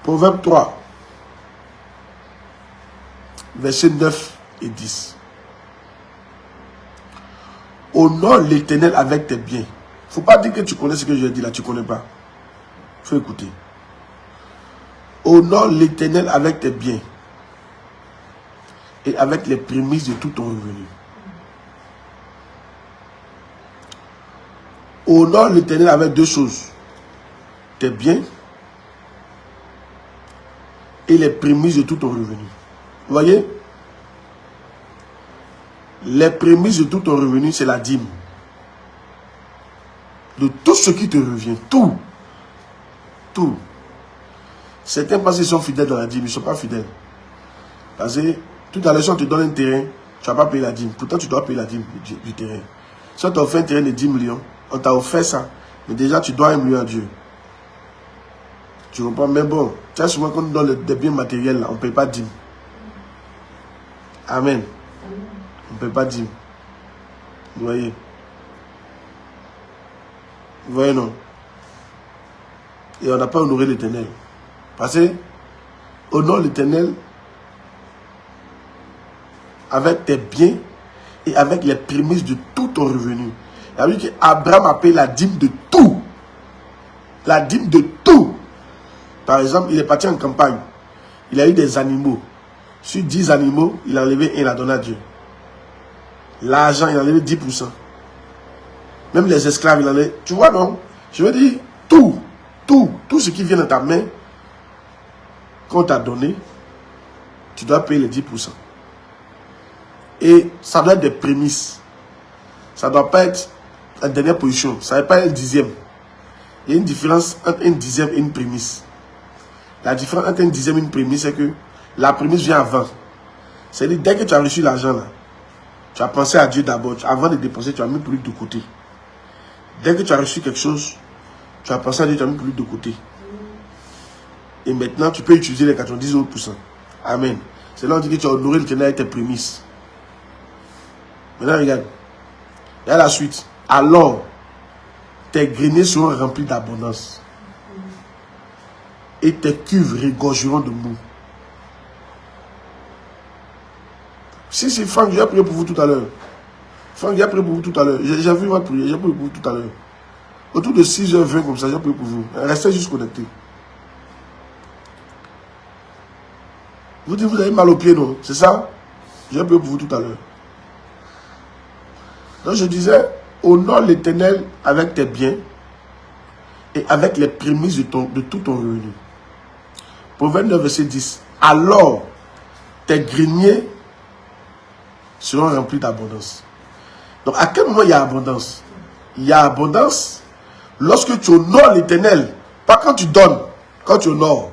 Proverbe 3, versets 9 et 10. Honore l'Éternel avec tes biens. Il ne faut pas dire que tu connais ce que je dis là, tu ne connais pas. Il faut écouter. Honore l'Éternel avec tes biens et avec les prémices de tout ton revenu. Honore l'Éternel avec deux choses. Tes biens et les prémices de tout ton revenu. Vous voyez? Les prémices de tout ton revenu, c'est la dîme. De tout ce qui te revient. Tout. Tout. Certains pensent qu'ils sont fidèles dans la dîme. Ils ne sont pas fidèles. Parce que tout à l'heure, si on te donne un terrain, tu ne vas pas payer la dîme. Pourtant, tu dois payer la dîme du terrain. Si on t'a offert un terrain de 10 millions, on t'a offert ça. Mais déjà, tu dois 1 million à Dieu. Tu comprends? Mais bon, tu sais, souvent, quand on donne des biens matériels, là, on ne paye pas dîme. Amen. On ne paye pas dîme. Vous voyez? Vous voyez, non? Et on n'a pas honoré l'Éternel. Parce que, honore l'Éternel avec tes biens et avec les prémices de tout ton revenu. Il a dit qu'Abraham a payé la dîme de tout. La dîme de tout. Par exemple, il est parti en campagne. Il a eu des animaux. Sur 10 animaux, il a enlevé un, il a donné à Dieu. L'argent, il a enlevé 10%. Même les esclaves, il en a... Tu vois, non? Je veux dire, tout ce qui vient dans ta main, qu'on t'a donné, tu dois payer les 10%. Et ça doit être des prémices. Ça ne doit pas être la dernière position. Ça ne doit pas être un dixième. Il y a une différence entre un dixième et une prémisse. La différence entre un dixième et une prémisse, c'est que la prémisse vient avant. C'est-à-dire, dès que tu as reçu l'argent, là, tu as pensé à Dieu d'abord. Avant de dépenser, tu as mis plus de côté. Dès que tu as reçu quelque chose, tu as pensé à Dieu, tu as mis plus de côté. Et maintenant, tu peux utiliser les 90 autres %. Amen. C'est là où on dit que tu as honoré l'Éternel avec tes prémices. Maintenant, regarde. Il y a la suite. Alors, tes greniers seront remplis d'abondance. Et tes cuves regorgeront de mou. Si, Franck, j'ai prié pour vous tout à l'heure. Franck, j'ai prié pour vous tout à l'heure. J'ai vu votre prière, j'ai prié pour vous tout à l'heure. Autour de 6h20 comme ça, j'ai prié pour vous. Restez juste connectés. Vous dites, vous avez mal aux pieds, non? C'est ça? J'ai prié pour vous tout à l'heure. Donc je disais, honore l'Éternel avec tes biens et avec les prémices de tout ton revenu. Proverbe 9, verset 10. Alors, tes greniers seront remplis d'abondance. Donc, à quel moment il y a abondance? Il y a abondance lorsque tu honores l'Éternel. Pas quand tu donnes, quand tu honores.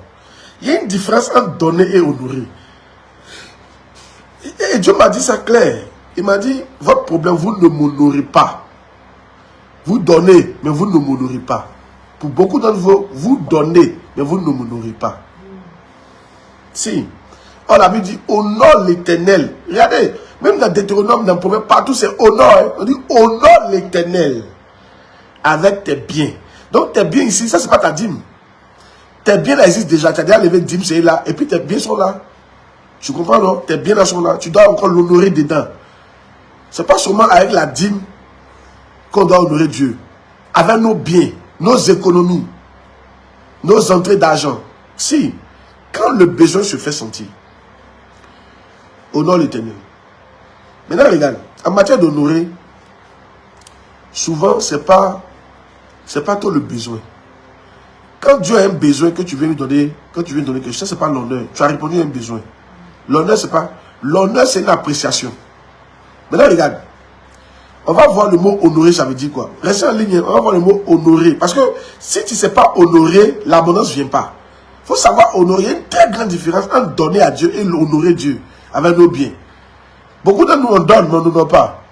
Il y a une différence entre donner et honorer. Et Dieu m'a dit ça clair. Il m'a dit, votre problème, vous ne m'honorez pas. Vous donnez, mais vous ne m'honorez pas. Pour beaucoup d'entre vous, vous donnez, mais vous ne m'honorez pas. Si. On a dit, honore l'Éternel. Regardez, même dans Deutéronome, dans le proverbe, partout c'est honore. Hein. On dit, honore l'Éternel avec tes biens. Donc tes biens ici, ça c'est pas ta dîme. Tes biens là existent déjà. Tu as déjà levé dîme, c'est là. Et puis tes biens sont là. Tu comprends, non? Tes biens là sont là. Tu dois encore l'honorer dedans. C'est pas seulement avec la dîme qu'on doit honorer Dieu. Avec nos biens, nos économies, nos entrées d'argent. Si, quand le besoin se fait sentir, honore l'Éternel. Maintenant, regarde, en matière d'honorer, souvent, c'est pas toi le besoin. Quand Dieu a un besoin que tu viens lui donner, quelque chose, ça, c'est pas l'honneur. Tu as répondu à un besoin. L'honneur, c'est pas. L'honneur, c'est une appréciation. Maintenant, regarde. On va voir le mot honorer, ça veut dire quoi? Restez en ligne, on va voir le mot honorer. Parce que si tu ne sais pas honorer, l'abondance ne vient pas. Il faut savoir honorer. Il y a une très grande différence entre donner à Dieu et honorer Dieu avec nos biens. Beaucoup de nous, on donne, mais on n'honore pas.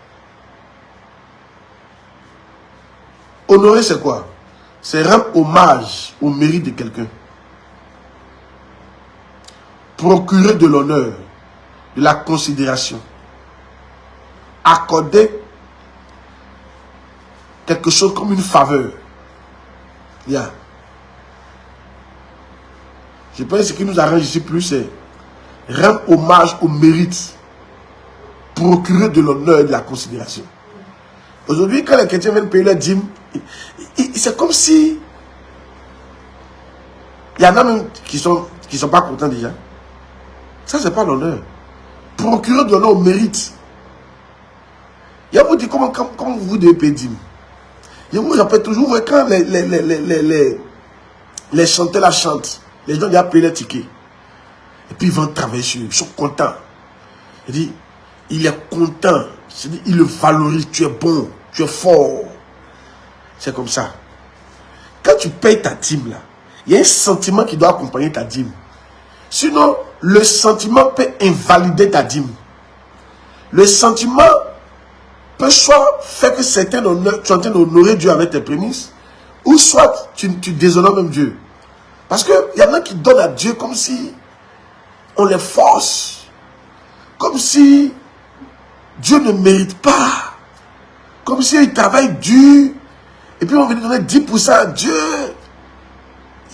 Honorer, c'est quoi? C'est rendre hommage au mérite de quelqu'un. Procurer de l'honneur, de la considération. Accorder quelque chose comme une faveur. Yeah. Je pense que ce qui nous arrange ici plus, c'est rendre hommage au mérite. Procurer de l'honneur et de la considération. Aujourd'hui, quand les chrétiens viennent payer leur dîme, c'est comme si il y en a même qui sont pas contents déjà. Ça, c'est pas l'honneur. Procurer de l'honneur au mérite. Il y a vous dit comment vous devez payer dîme. Je vous rappelle toujours, quand les chanteurs la chantent, les gens viennent payer les tickets. Et puis ils vont travailler sur eux, ils sont contents. Il dit, il est content. Il le valorise, tu es bon, tu es fort. C'est comme ça. Quand tu payes ta dîme, là, il y a un sentiment qui doit accompagner ta dîme. Sinon, le sentiment peut invalider ta dîme. Le sentiment peut soit faire que tu es en train d'honorer Dieu avec tes prémices, ou soit tu déshonores même Dieu. Parce qu'il y en a qui donnent à Dieu comme si on les force. Comme si Dieu ne mérite pas. Comme si ils travaillent dur. Et puis on veut donner 10% à Dieu.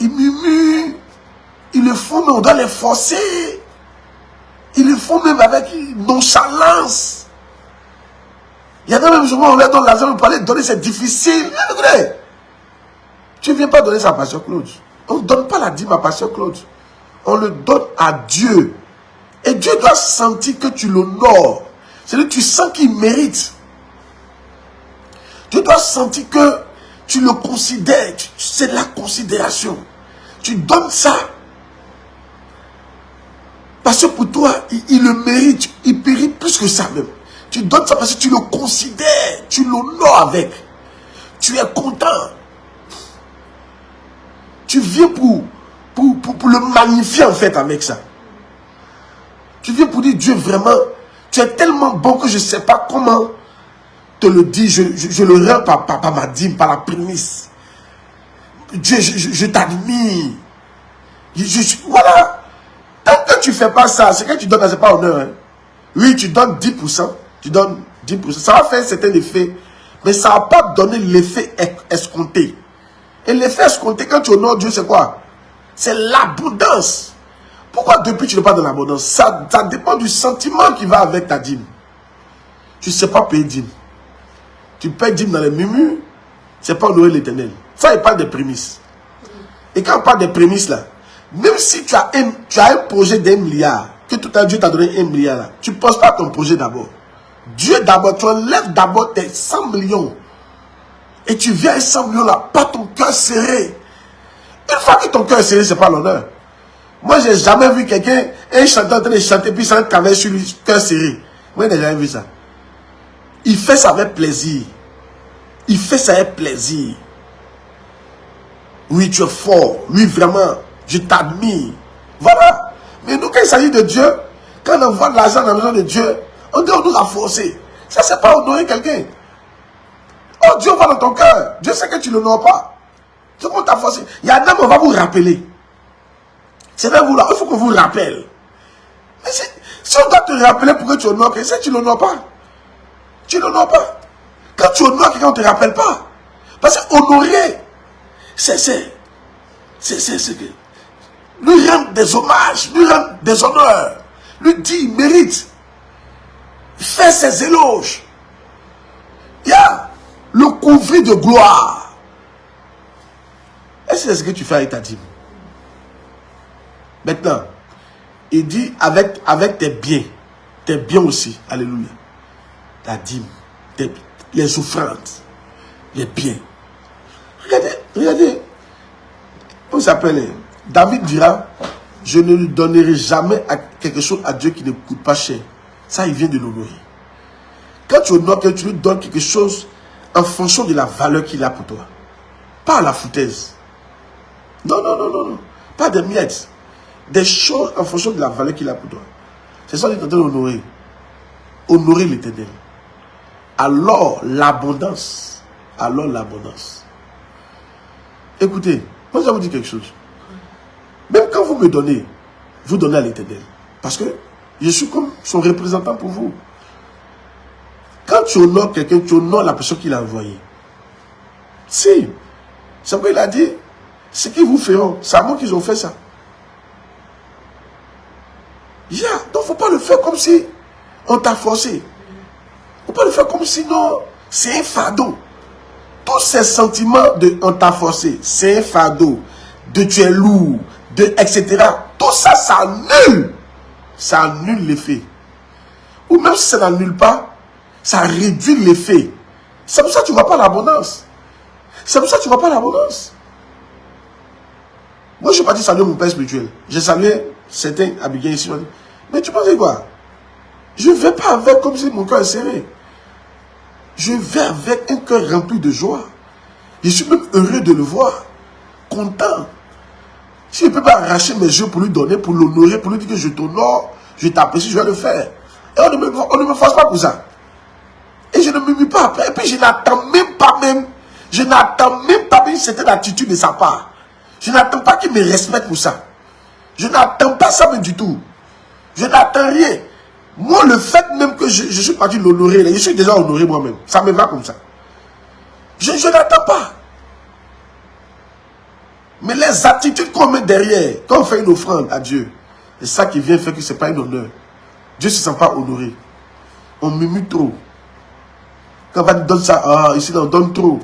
Ils murmurent. Ils le font, mais on doit les forcer. Ils le font même avec nonchalance. Il y en a même souvent, on leur donne l'argent pour aller donner, c'est difficile. Tu ne viens pas donner ça à Pasteur Claude. On ne donne pas la dîme à Pasteur Claude. On le donne à Dieu. Et Dieu doit sentir que tu l'honores. C'est-à-dire que tu sens qu'il mérite. Tu dois sentir que Tu le considères, c'est de la considération. Tu donnes ça. Parce que pour toi, il le mérite, il mérite plus que ça même. Tu donnes ça parce que tu le considères, tu l'honores avec. Tu es content. Tu viens pour le magnifier en fait avec ça. Tu viens pour dire, Dieu vraiment, tu es tellement bon que je ne sais pas comment te le dire. Je le rends par ma dîme, par la prémisse. Dieu, je t'admire. Voilà. Tant que tu ne fais pas ça, c'est que tu donnes, c'est pas honneur. Hein. Oui, tu donnes 10%. Tu donnes 10%. Ça va faire un certain effet. Mais ça ne va pas donner l'effet escompté. Et l'effet escompté, quand tu honores Dieu, c'est quoi? C'est l'abondance. Pourquoi depuis tu n'es pas dans l'abondance? Ça dépend du sentiment qui va avec ta dîme. Tu ne sais pas payer dîme. Tu payes dîme dans les murmures, c'est pas honorer l'Éternel. Ça, il parle des prémices. Et quand on parle des prémices, là, même si tu as un projet d'1 milliard, que tout à l'heure Dieu t'a donné 1 milliard, là, tu ne poses pas ton projet d'abord. Dieu d'abord, tu enlèves d'abord tes 100 millions. Et tu viens à 100 millions là, pas ton cœur serré. Une fois que ton cœur est serré, ce n'est pas l'honneur. Moi, je n'ai jamais vu quelqu'un, un chanteur en train de chanter, puis sans travailler sur lui, cœur serré. Moi, je n'ai jamais vu ça. Il fait ça avec plaisir. Il fait ça avec plaisir. Oui, tu es fort. Oui, vraiment, je t'admire. Voilà. Mais nous, quand il s'agit de Dieu, quand on envoie de l'argent dans la maison de Dieu, on dit on nous a forcé. Ça, c'est pas honorer quelqu'un. Oh, Dieu va dans ton cœur. Dieu sait que tu ne l'honores pas. C'est qu'on t'a forcé. Il y a un homme, on va vous rappeler. C'est même vous là, il faut qu'on vous rappelle. Mais si on doit te rappeler pour que tu honores quelqu'un, tu ne l'honores pas. Tu ne l'honores pas. Quand tu honores quelqu'un, on ne te rappelle pas. Parce que honorer, c'est lui rendre des hommages, lui rendre des honneurs, lui dire, il mérite. Faire ses éloges. Il y a le couvrir de gloire. Est-ce que c'est ce que tu fais avec ta dîme? Maintenant, il dit avec tes biens aussi, alléluia. Ta dîme, les offrandes, les biens. Regardez, comment ça s'appelle? David dira, je ne lui donnerai jamais quelque chose à Dieu qui ne coûte pas cher. Ça, il vient de l'honorer. Quand tu honores, tu lui donnes quelque chose en fonction de la valeur qu'il a pour toi. Pas à la foutaise. Non. Pas des miettes. Des choses en fonction de la valeur qu'il a pour toi. C'est ça qu'il est en train d'honorer. Honorer l'Éternel. Alors l'abondance. Écoutez, moi je vais vous dire quelque chose. Même quand vous me donnez, vous donnez à l'Éternel. Parce que je suis comme son représentant pour vous. Quand tu honores quelqu'un, tu honores la personne qui l'a envoyé. Si. C'est pourquoi il a dit, ce qu'ils vous feront, c'est à moi qu'ils ont fait ça. Donc il ne faut pas le faire comme si on t'a forcé. Il ne faut pas le faire comme si non, c'est un fardeau. Tous ces sentiments de on t'a forcé, c'est un fardeau, de tu es lourd, de etc. Tout ça, ça annule. Ça annule l'effet. Ou même si ça n'annule pas, ça réduit l'effet. C'est pour ça que tu ne vois pas l'abondance. C'est pour ça que tu ne vois pas l'abondance. Moi, je suis parti saluer mon père spirituel. J'ai salué certains Abigail ici. Mais tu penses quoi? Je ne vais pas avec comme si mon cœur est serré. Je vais avec un cœur rempli de joie. Je suis même heureux de le voir. Content. Si je ne peux pas arracher mes yeux pour lui donner, pour l'honorer, pour lui dire que je t'honore, je t'apprécie, je vais le faire. Et on ne me force pas pour ça. Et je ne me mue pas après. Et puis je n'attends même pas une certaine attitude de sa part. Je n'attends pas qu'il me respecte pour ça. Je n'attends pas ça même du tout. Je n'attends rien. Moi, le fait même que je suis parti l'honorer, je suis déjà honoré moi-même. Ça me va comme ça. Je n'attends pas. Mais les attitudes qu'on met derrière, quand on fait une offrande à Dieu, c'est ça qui vient faire que ce n'est pas un honneur. Dieu ne se sent pas honoré. On murmure trop. Quand on va te donner ça, ici on donne trop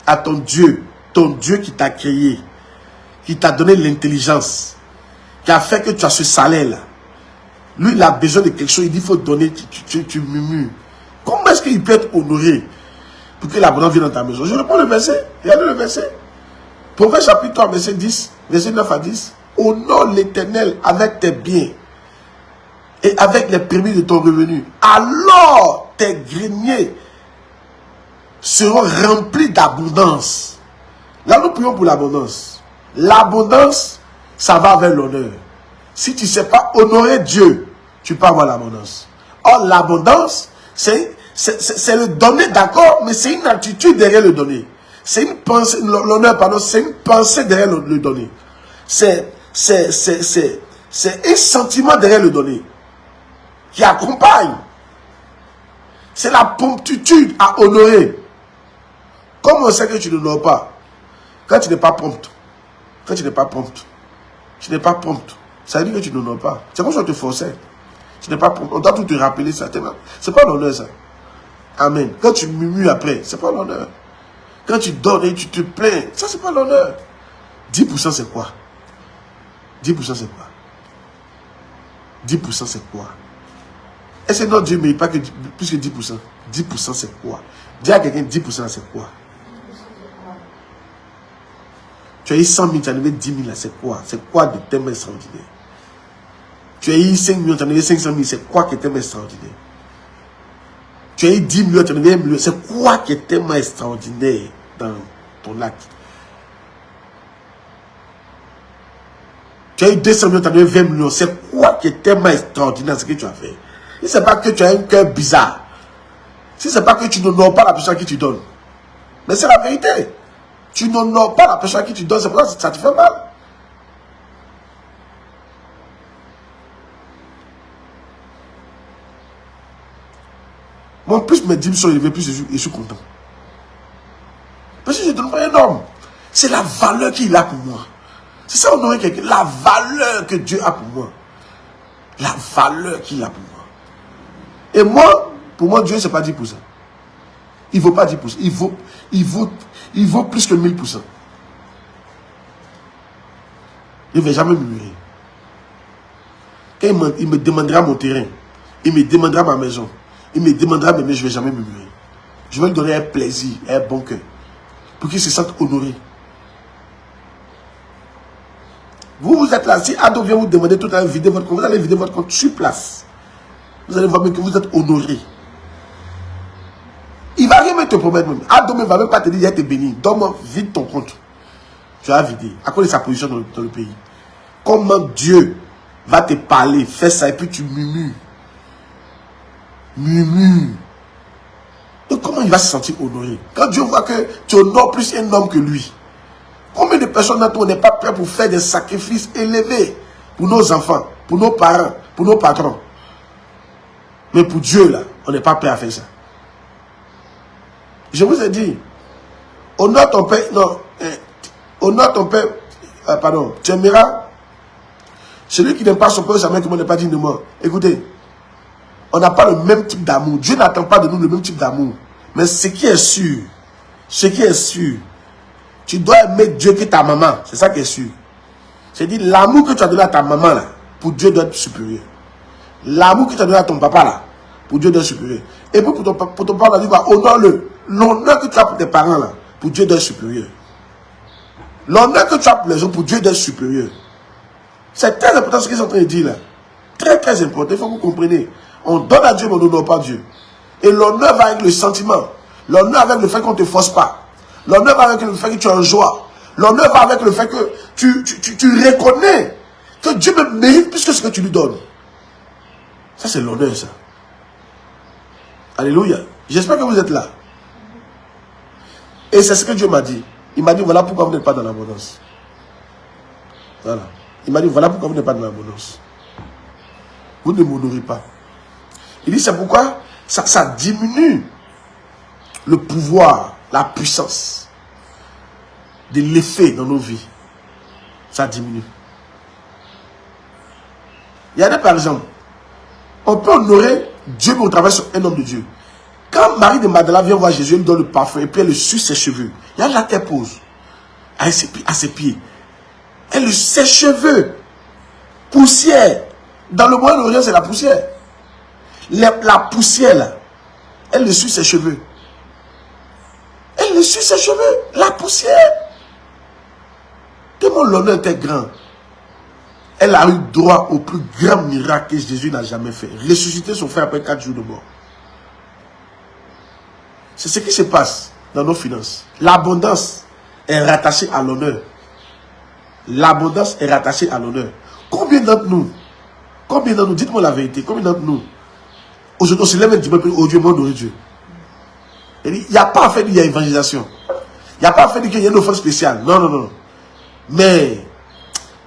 à ton Dieu qui t'a créé, qui t'a donné l'intelligence, qui a fait que tu as ce salaire-là. Lui, il a besoin de quelque chose, il dit il faut donner, tu murmures. Comment est-ce qu'il peut être honoré? pour que l'abondance vienne dans ta maison? Je reprends le verset. Regardez le verset. Proverbe chapitre 3, verset 10, verset 9 à 10. Honore l'Éternel avec tes biens et avec les prémices de ton revenu. Alors tes greniers seront remplis d'abondance. Là, nous prions pour l'abondance. L'abondance, ça va vers l'honneur. Si tu ne sais pas honorer Dieu, tu peux avoir l'abondance. Or, l'abondance, c'est le donner, d'accord, mais c'est une attitude derrière le donner. C'est une pensée, l'honneur, pardon, c'est une pensée derrière le donner. C'est un sentiment derrière le donner qui accompagne. C'est la promptitude à honorer. Comme on sait que tu n'honores pas, quand tu n'es pas prompt, quand tu n'es pas prompt, tu n'es pas prompt, ça veut dire que tu n'honores pas. C'est comme si on te forçait. Tu n'es pas prompt. On doit tout te rappeler ça. C'est pas l'honneur ça. Amen. Quand tu murmures après, c'est pas l'honneur. Quand tu donnes et tu te plains, ça c'est pas l'honneur. 10% c'est quoi? 10% c'est quoi? 10% c'est quoi? Est-ce que notre Dieu ne mérite pas que plus que 10%? 10% c'est quoi? Dis à quelqu'un 10% c'est quoi? Tu as eu 100 000, tu as levé 10 000 là, c'est quoi? C'est quoi de tellement extraordinaire? Tu as eu 5 millions, tu as levé 500 000, c'est quoi qui est tellement extraordinaire? Tu as eu 10 millions, tu as levé 1 million, c'est quoi qui est tellement extraordinaire dans ton acte? Tu as eu 200 millions, tu as levé 20 millions, c'est quoi qui est tellement extraordinaire dans ce que tu as fait? Si ce n'est pas que tu as un cœur bizarre, si ce n'est pas que tu n'honores pas la personne à qui tu donnes, mais c'est la vérité. Tu n'honores pas la personne à qui tu donnes, c'est pour ça que ça te fait mal. Moi, plus mes dîmes sont élevés, plus je suis content. Parce que je ne donne pas énorme. C'est la valeur qu'il a pour moi. C'est ça, honorer quelqu'un. La valeur que Dieu a pour moi. La valeur qu'il a pour moi. Et moi, pour moi, Dieu, ce n'est pas 10%. Il ne vaut pas 10%. Il vaut plus que 1000%. Il ne va jamais murmurer. Quand il me demandera mon terrain, il me demandera ma maison, il me demandera mes mains, je ne vais jamais murmurer. Je vais lui donner un plaisir, un bon cœur, pour qu'il se sente honoré. Vous êtes là, si Ado vient vous demander tout à l'heure, vider votre compte, vous allez vider votre compte sur place. Vous allez voir que vous êtes honoré. Il ne va rien te promettre même. Ado ne va même pas te dire, il te béni. Donc, vide ton compte. Tu vas vider. À cause de sa position dans le pays. Comment Dieu va te parler, faire ça, et puis tu murmures. Murmure. Donc, comment il va se sentir honoré? Quand Dieu voit que tu honores plus un homme que lui. Combien de personnes dans toi n'est pas prêt pour faire des sacrifices élevés pour nos enfants, pour nos parents, pour nos patrons? Mais pour Dieu, là, on n'est pas prêt à faire ça. Je vous ai dit, honore ton père, non, honore ton père, pardon, tu aimeras, celui qui n'aime pas son père, sa mère, comment n'est pas digne de moi. Écoutez, on n'a pas le même type d'amour. Dieu n'attend pas de nous le même type d'amour. Mais ce qui est sûr, tu dois aimer Dieu que ta maman. C'est ça qui est sûr. C'est-à-dire, l'amour que tu as donné à ta maman, là, pour Dieu doit être supérieur. L'amour que tu as donné à ton papa, là, pour Dieu doit être supérieur. Et puis pour ton papa, on a dit, honore-le. L'honneur que tu as pour tes parents, là, pour Dieu doit être supérieur. L'honneur que tu as pour les autres, pour Dieu doit être supérieur. C'est très important ce qu'ils sont en train de dire, là. Très, très important. Il faut que vous compreniez. On donne à Dieu, mais on n'honore pas Dieu. Et l'honneur va avec le sentiment. L'honneur avec le fait qu'on ne te force pas. L'honneur va avec le fait que tu es en joie. L'honneur va avec le fait que tu reconnais que Dieu me mérite plus que ce que tu lui donnes. Ça, c'est l'honneur, ça. Alléluia. J'espère que vous êtes là. Et c'est ce que Dieu m'a dit. Il m'a dit, voilà pourquoi vous n'êtes pas dans l'abondance. Voilà. Il m'a dit, voilà pourquoi vous n'êtes pas dans l'abondance. Vous ne m'honorez pas. Il dit, c'est pourquoi ça diminue le pouvoir, la puissance de l'effet dans nos vies. Ça diminue. Il y a des, par exemple, on peut honorer Dieu, mais on travaille sur un homme de Dieu. Quand Marie de Magdala vient voir Jésus, elle lui donne le parfum et puis elle le suce ses cheveux. Il y a là qu'elle pose à ses pieds. Elle le ses cheveux. Poussière. Dans le Moyen-Orient, c'est la poussière. La poussière, là, elle le suce ses cheveux. Elle reçut ses cheveux, la poussière. Tellement l'honneur était grand. Elle a eu droit au plus grand miracle que Jésus n'a jamais fait. Ressusciter son frère après 4 jours de mort. C'est ce qui se passe dans nos finances. L'abondance est rattachée à l'honneur. L'abondance est rattachée à l'honneur. Combien d'entre nous, dites-moi la vérité, combien d'entre nous, aujourd'hui on se lève et dit, oh Dieu, moi honorer Dieu. Il n'y a pas à faire qu'il y a évangélisation. Il n'y a pas à faire qu'il y a une offre spéciale. Non, non, non. Mais,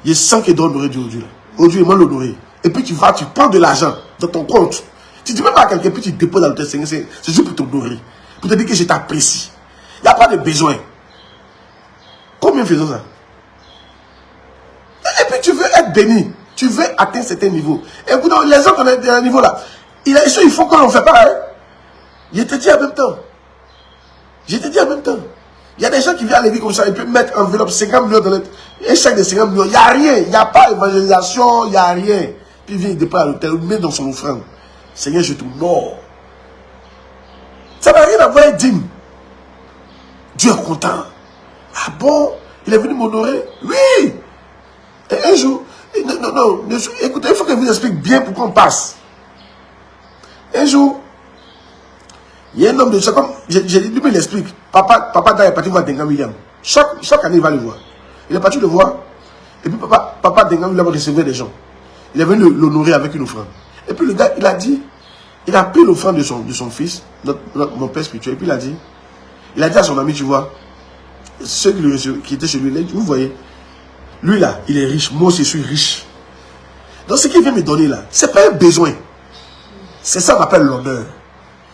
je sens qu'il doit honorer Dieu aujourd'hui. Aujourd'hui, moi l'honorer. Et puis tu vas, tu prends de l'argent dans ton compte. Tu dis même pas à quelqu'un, puis tu déposes dans le test Seigneur, c'est juste pour t'honorer. Pour te dire que je t'apprécie. Il n'y a pas de besoin. Combien faisons ça? Et puis tu veux être béni. Tu veux atteindre certains niveaux. Et écoute, les autres, on est à un niveau là. Il faut qu'on ne fait pas. Hein? Je te dis en même temps. Je te dis en même temps. Il y a des gens qui viennent à l'église comme ça, ils peuvent mettre enveloppe 50 millions dans le... Et chaque de 50 millions, il n'y a rien. Il n'y a pas d'évangélisation, il n'y a rien. Puis il vient, il dépose à l'hôtel, il met dans son offrande. Seigneur, je te honore. Ça n'a rien à voir avec dîme. Dieu est content. Ah bon? Il est venu m'honorer? Oui! Et un jour, non, écoutez, il faut que je vous explique bien pourquoi on passe. Un jour, il y a un homme de ça, comme j'ai dit, lui, il explique. Papa est parti voir Denga William. Chaque année, il va le voir. Il est parti le voir. Et puis, papa Denga William recevait des gens. Il est venu l'honorer avec une offrande. Et puis, le gars, il a dit, il a pris l'offrande de son fils, mon père spirituel. Et puis, il a dit à son ami, tu vois, ceux qui étaient chez lui, là, vous voyez, lui là, il est riche. Moi aussi, je suis riche. Donc, ce qu'il vient me donner là, c'est pas un besoin. C'est ça qu'on appelle l'honneur.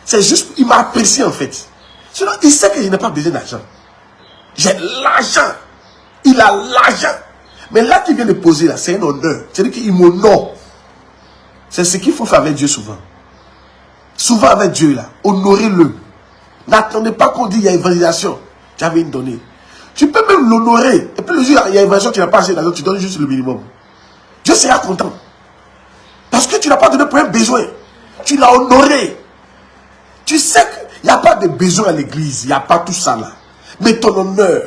C'est juste, il m'a apprécié en fait. Sinon, il sait que je n'ai pas besoin d'argent. J'ai l'argent. Il a l'argent. Mais là qu'il vient de poser là, c'est un honneur. C'est-à-dire qu'il m'honore. C'est ce qu'il faut faire avec Dieu souvent. Souvent avec Dieu là, honorez-le. N'attendez pas qu'on dise il y a évangélisation. J'avais une donnée. Tu peux même l'honorer. Et puis le jour il y a évangélisation, tu n'as pas assez d'argent, tu donnes juste le minimum. Dieu sera content. Parce que tu n'as pas donné pour un besoin. Tu l'as honoré. Tu sais qu'il n'y a pas de besoin à l'église. Il n'y a pas tout ça là. Mais ton honneur.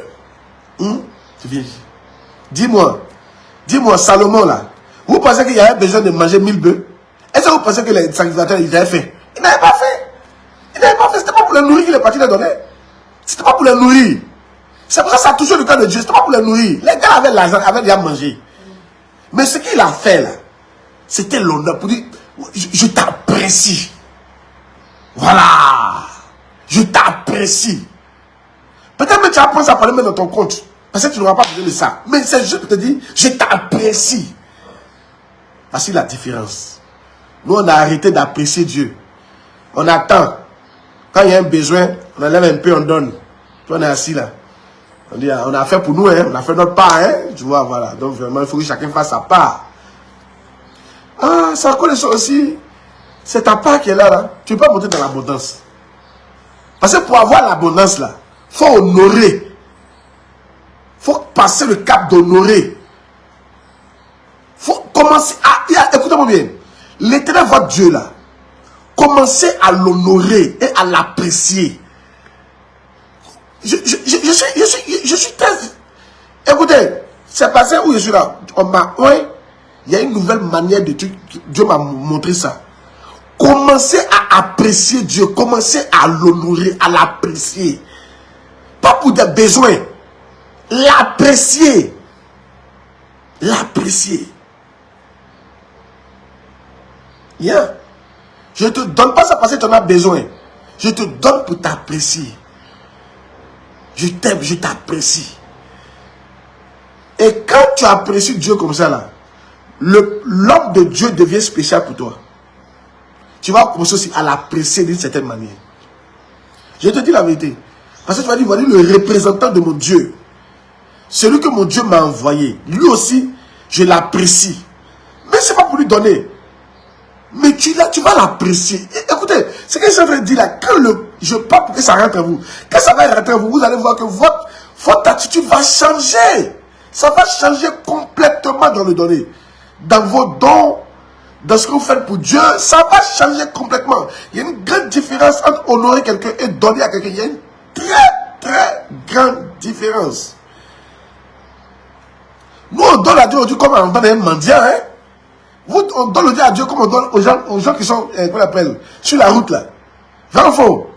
Dis-moi, Salomon là. Vous pensez qu'il y avait besoin de manger 1000 bœufs? Est-ce que vous pensez que les sacrificateurs, ils avaient fait? Ils n'avaient pas fait. Ils n'avaient pas fait. C'était pas pour les nourrir qu'il est parti les donner. C'était pas pour les nourrir. C'est pour ça que ça a touché le cœur de Dieu. C'était pas pour les nourrir. Les gars avaient l'argent, avaient déjà mangé. Mais ce qu'il a fait là, c'était l'honneur pour dire, je t'apprécie. Voilà. Je t'apprécie. Peut-être que tu apprends à parler même dans ton compte. Parce que tu n'auras pas besoin de ça. Mais c'est juste pour te dire, je t'apprécie. Voici la différence. Nous, on a arrêté d'apprécier Dieu. On attend. Quand il y a un besoin, on enlève un peu, on donne. Puis on est assis là. On dit, on a fait pour nous, hein. On a fait notre part, hein. Tu vois, voilà. Donc vraiment, il faut que chacun fasse sa part. Ah, ça connaît ça aussi. C'est ta part qui est là, là. Tu ne peux pas monter dans l'abondance. Parce que pour avoir l'abondance là, il faut honorer. Il faut passer le cap d'honorer. Il faut commencer à... Écoutez-moi bien. L'Éternel, votre Dieu là, commencez à l'honorer et à l'apprécier. Je suis très... Écoutez, c'est passé où je suis là. Il y a une nouvelle manière de truc. Dieu m'a montré ça. Commencez à apprécier Dieu. Commencez à l'honorer, à l'apprécier. Pas pour des besoins. L'apprécier. L'apprécier. Yeah. Je ne te donne pas ça parce que tu en as besoin. Je te donne pour t'apprécier. Je t'aime, je t'apprécie. Et quand tu apprécies Dieu comme ça là, l'homme de Dieu devient spécial pour toi. Tu vas commencer aussi à l'apprécier d'une certaine manière. Je te dis la vérité. Parce que tu vas dire, voilà le représentant de mon Dieu. Celui que mon Dieu m'a envoyé. Lui aussi, je l'apprécie. Mais ce n'est pas pour lui donner. Mais tu vas l'apprécier. Écoutez, ce que je veux dire là, quand je parle pour que ça rentre en vous. Quand ça va rentrer en vous, vous allez voir que votre attitude va changer. Ça va changer complètement dans le donner. Dans vos dons, dans ce que vous faites pour Dieu, ça va changer complètement. Il y a une grande différence entre honorer quelqu'un et donner à quelqu'un. Il y a une très très grande différence. Nous, on donne à Dieu aujourd'hui comme on donne un mendiant. Hein? Vous, on donne le Dieu à Dieu comme on donne aux gens qui sont, qu'on appelle, sur la route là. Vrai ou faux?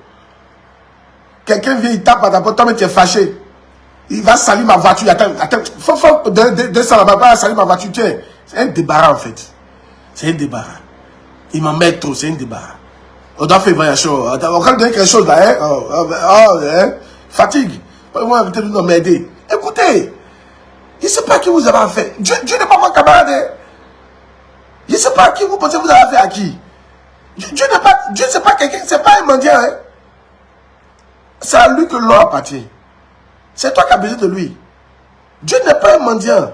Quelqu'un vient, il tape à ta porte, toi, mais tu es fâché. Il va salir ma voiture. Attends. Faut de ça là-bas, va salir ma voiture. Tiens, c'est un débarras en fait. C'est un débarras. Il m'emmène trop, c'est un débarras. On doit faire quelque chose. On va donner quelque chose là, hein? Fatigue. Moi, arrêtez de nous m'aider. Écoutez, je ne sais pas qui vous avez fait. Dieu n'est pas mon camarade. Hein? Je ne sais pas qui vous pensez que vous avez fait à qui. Dieu n'est pas quelqu'un, c'est pas un mendiant. Hein? C'est à lui que l'or appartient. C'est toi qui as besoin de lui. Dieu n'est pas un mendiant.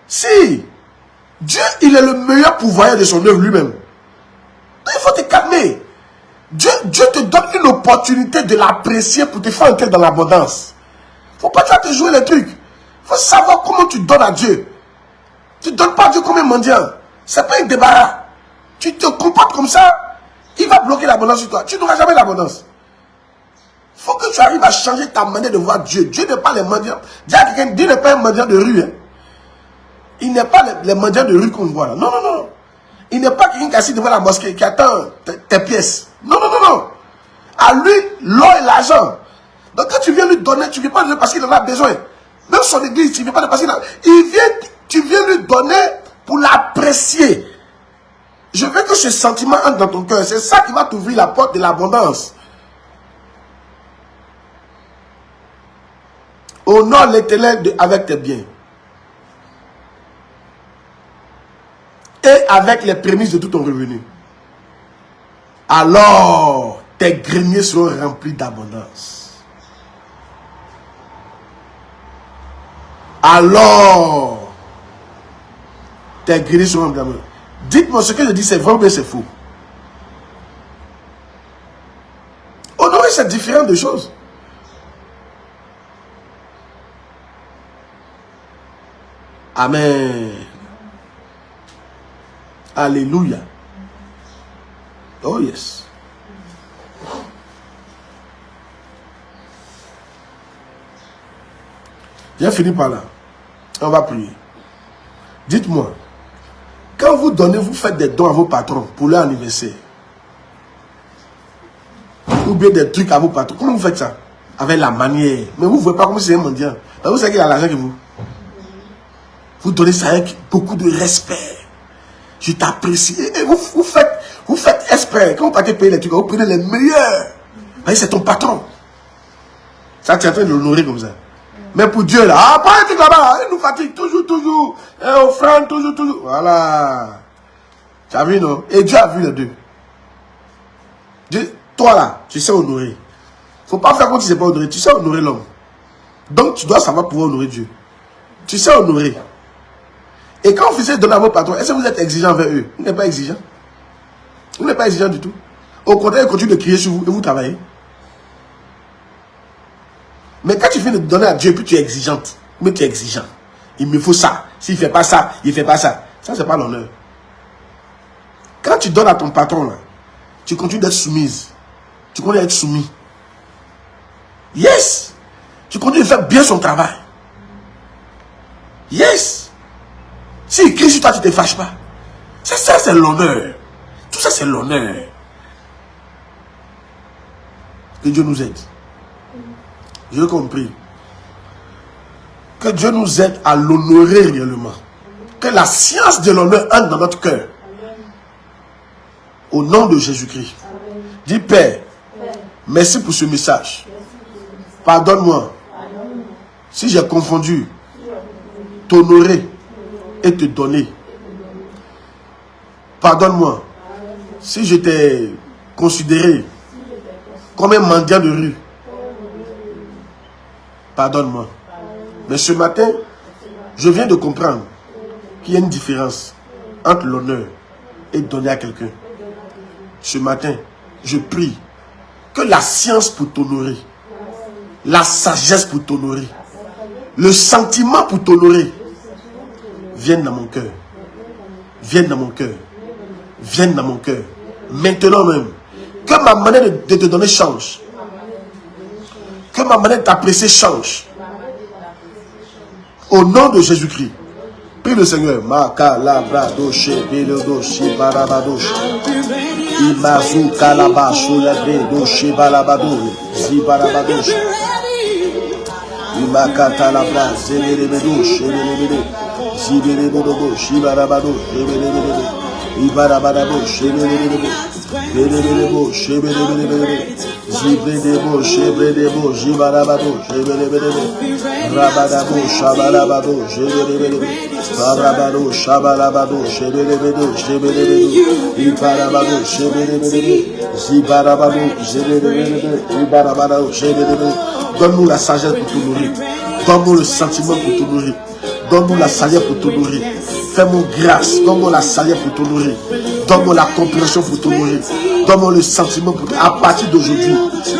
Si, Dieu, il est le meilleur pourvoyeur de son œuvre lui-même. Il faut te calmer. Dieu te donne une opportunité de l'apprécier pour te faire entrer dans l'abondance. Il ne faut pas te jouer les trucs. Il faut savoir comment tu donnes à Dieu. Tu ne donnes pas à Dieu comme un mendiant. Ce n'est pas un débarras. Tu te comportes comme ça, il va bloquer l'abondance sur toi. Tu n'auras jamais l'abondance. Il faut que tu arrives à changer ta manière de voir Dieu. Dieu n'est pas les mendiants. Dis à quelqu'un, Dieu n'est pas un mendiant de rue. Hein. Il n'est pas les mendiants de rue qu'on voit là. Non. Il n'est pas quelqu'un qui est assis devant la mosquée, qui attend tes pièces. Non. À lui, l'or et l'argent. Donc quand tu viens lui donner, tu ne viens pas lui donner parce qu'il en a besoin. Même son église, tu ne viens pas lui parce qu'il en a besoin. Tu viens lui donner pour l'apprécier. Je veux que ce sentiment entre dans ton cœur. C'est ça qui va t'ouvrir la porte de l'abondance. Honore l'Éternel avec tes biens. Et avec les prémices de tout ton revenu. Alors, tes greniers seront remplis d'abondance. Alors, tes greniers seront remplis d'abondance. Dites-moi ce que je dis, c'est vrai ou bien c'est faux. Honorer, c'est différent de choses. Amen. Alléluia. Oh yes. J'ai fini par là. On va prier. Dites-moi, quand vous donnez, vous faites des dons à vos patrons pour leur anniversaire. Ou bien des trucs à vos patrons. Comment vous faites ça? Avec la manière. Mais vous ne voyez pas comme c'est un mendiant. Vous savez qu'il a l'argent que vous. Vous donnez ça avec beaucoup de respect. Je t'apprécie. Et vous faites esprit. Quand vous partez payer les trucs, vous prenez les meilleurs. C'est ton patron. Ça, tu es en train de l'honorer comme ça. Mais pour Dieu, là, pas un truc là-bas. Il nous fatigue toujours. Offrande, toujours. Voilà. Tu as vu, non? Et Dieu a vu les deux. Dieu, toi, là, tu sais honorer. Il ne faut pas faire comme tu ne sais pas honorer. Tu sais honorer l'homme. Donc, tu dois savoir pouvoir honorer Dieu. Tu sais honorer. Et quand vous donnez à vos patrons, est-ce que vous êtes exigeant envers eux? Vous n'êtes pas exigeant. Vous n'êtes pas exigeant du tout. Au contraire, ils continuent de crier sur vous et vous travaillez. Mais quand tu finis de donner à Dieu, puis tu es exigeante. Mais tu es exigeant. Il me faut ça. S'il ne fait pas ça, il ne fait pas ça. Ça, ce n'est pas l'honneur. Quand tu donnes à ton patron, là, tu continues d'être soumise. Tu continues d'être soumis. Yes. Tu continues de faire bien son travail. Yes. S'il crie sur toi, tu ne te fâches pas. Ça, c'est l'honneur. Tout ça, c'est l'honneur. Que Dieu nous aide. J'ai compris. Que Dieu nous aide à l'honorer réellement. Que la science de l'honneur entre dans notre cœur. Au nom de Jésus-Christ. Dis Père, merci pour ce message. Pardonne-moi si j'ai confondu t'honorer et te donner. Pardonne-moi si je t'ai considéré comme un mendiant de rue. Pardonne-moi. Mais ce matin, je viens de comprendre qu'il y a une différence entre l'honneur et donner à quelqu'un. Ce matin, je prie que la science pour t'honorer, la sagesse pour t'honorer, le sentiment pour t'honorer viennent dans mon cœur. Viennent dans mon cœur. Viennent dans mon cœur. Maintenant même. Que ma manière de te donner change. Que Que ma manière d'apprécier change. Au nom de Jésus-Christ. Prie le Seigneur. Makalabradoche, Belodoshi, Barabadoche. Imazu Kalabasho, Labredoche, Balabadoche. Zibarabadoche. Imakata Labra, Zebelebedoche, Zebelebedoche. Zibelebedoche, Zibarabadoche, Zebelebedoche. Ibarabadabo, Shebelebelebo, Belebelebo, Shebelebelebe, Zibredebo, Shebredebo, Zibarabado, Shebelebelebe, Rabadabo, Shabalabado, Shebelebelebe, Barabado, Shabalabado, Shebelebedo, Shebelebedo, Ibarabado, Shebelebelebe, Zibarabado, Shebelebelebe, Ibarabado, Shebelebelebe. Donne-nous la sagesse pour tout nourrir. Donne-nous le sentiment pour tout nourrir. Donne-nous la sagesse pour tout nourrir. Fais-moi grâce. Donne-moi la sagesse pour tout nourrir. Donne-moi la compréhension pour tout nourrir. Donne-moi le sentiment pour tout. À partir d'aujourd'hui,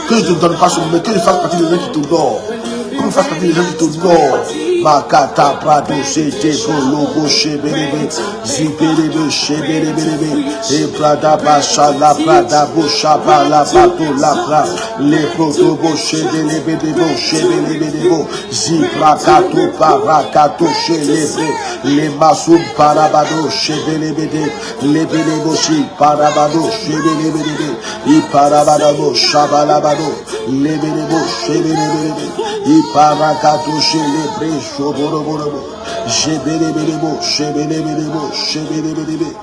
que je ne te donne pas ce moment, mais que je fasse partie des gens qui t'honorent. Que je fasse partie des gens qui t'honorent. Makata Prado, C'était Logo, Shebelebe, Zibelebe, Shebelebelebe, et Prada Bacha, la Prada Bochaba, la Bato, la Pra, les Protobo, Shebelebelebo, Shebelebelebo, Ziprakato, Parakato, Shelebre, les Masoum, Parabado, Shebelebede, les Beleboshi, Parabado, Shebelebede, I Parabadabo, Shabalabado, les Belebo, Shebelebede, I Parakato, Shelebre, Shoborobo, Shebelebelebo, Shebelebelebo, Shebelebelebe,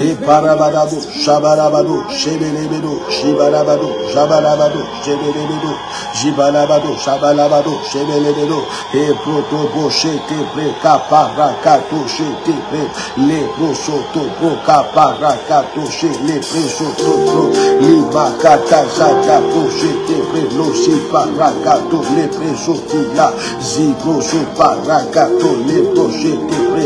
et Parabadabo, Shabalabado, Shebelebedo, Shibalabado, Shabalabado, Shebelebedo, Jibalabado, Shabalabado, Shebelebedo, et Protobo, Shetebre, Caparakato, Shetebre, les Prosoto, Caparakato, les Presoto, Limakata, Zakato, Shetebre, Losi, Parakato, les Presotila, Zigo, Parakato, les Prochetebre,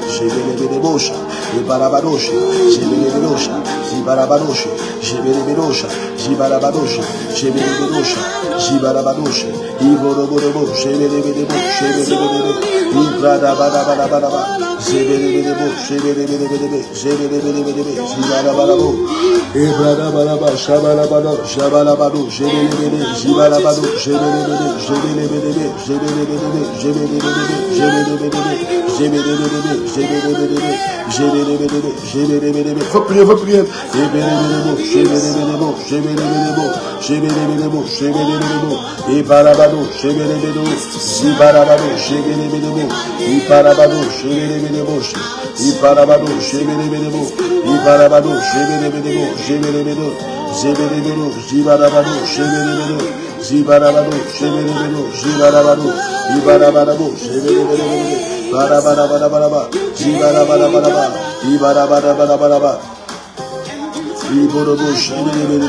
Shebelebedebosha, et Barabadosha, Shebelebedosha, Zibarabadosha, Shebelebedosha, Zibarabadosha, Shebelebedosha, Zibarabadosha, Iborobo, Shebelebedebo, Shebelebedebo, Ibradabadabadabadaba, Shebelebedebo, Shebelebedebe, Shebelebedebe, Zibarabarabo, Ibradabadaba, Shabalabado, Shabalabado, Shebelebede, Zibarabado, Shebelebede, Shebelebedebe, Shebelebedebe, Shebelebedebe, Shebelebedebe, Shebelebedebe, Shebelebedebe, Shebelebedebe, faut prier, Shebelebedebo, Shebelebedebo, Shebelebedebo, Shebelebedebo, Shebelebedebo, Ibarabado, Shebelebedo, Zibarabado, Shebelebedebo, Ibarabado, Shebelebedebo, Ibarabado, Shebelebedebo, Ibarabado, Shebelebedebo, Shebelebedo, Zebelebedo, Zibarabado, Shebelebedo, Zibarabado, Shebelebedo, Zibarabado, Ibarabado, Shebelebedo, Barabarabaraba, Zibarabarabaraba, Ibarabarabaraba, Iborobo, Shebelebedo,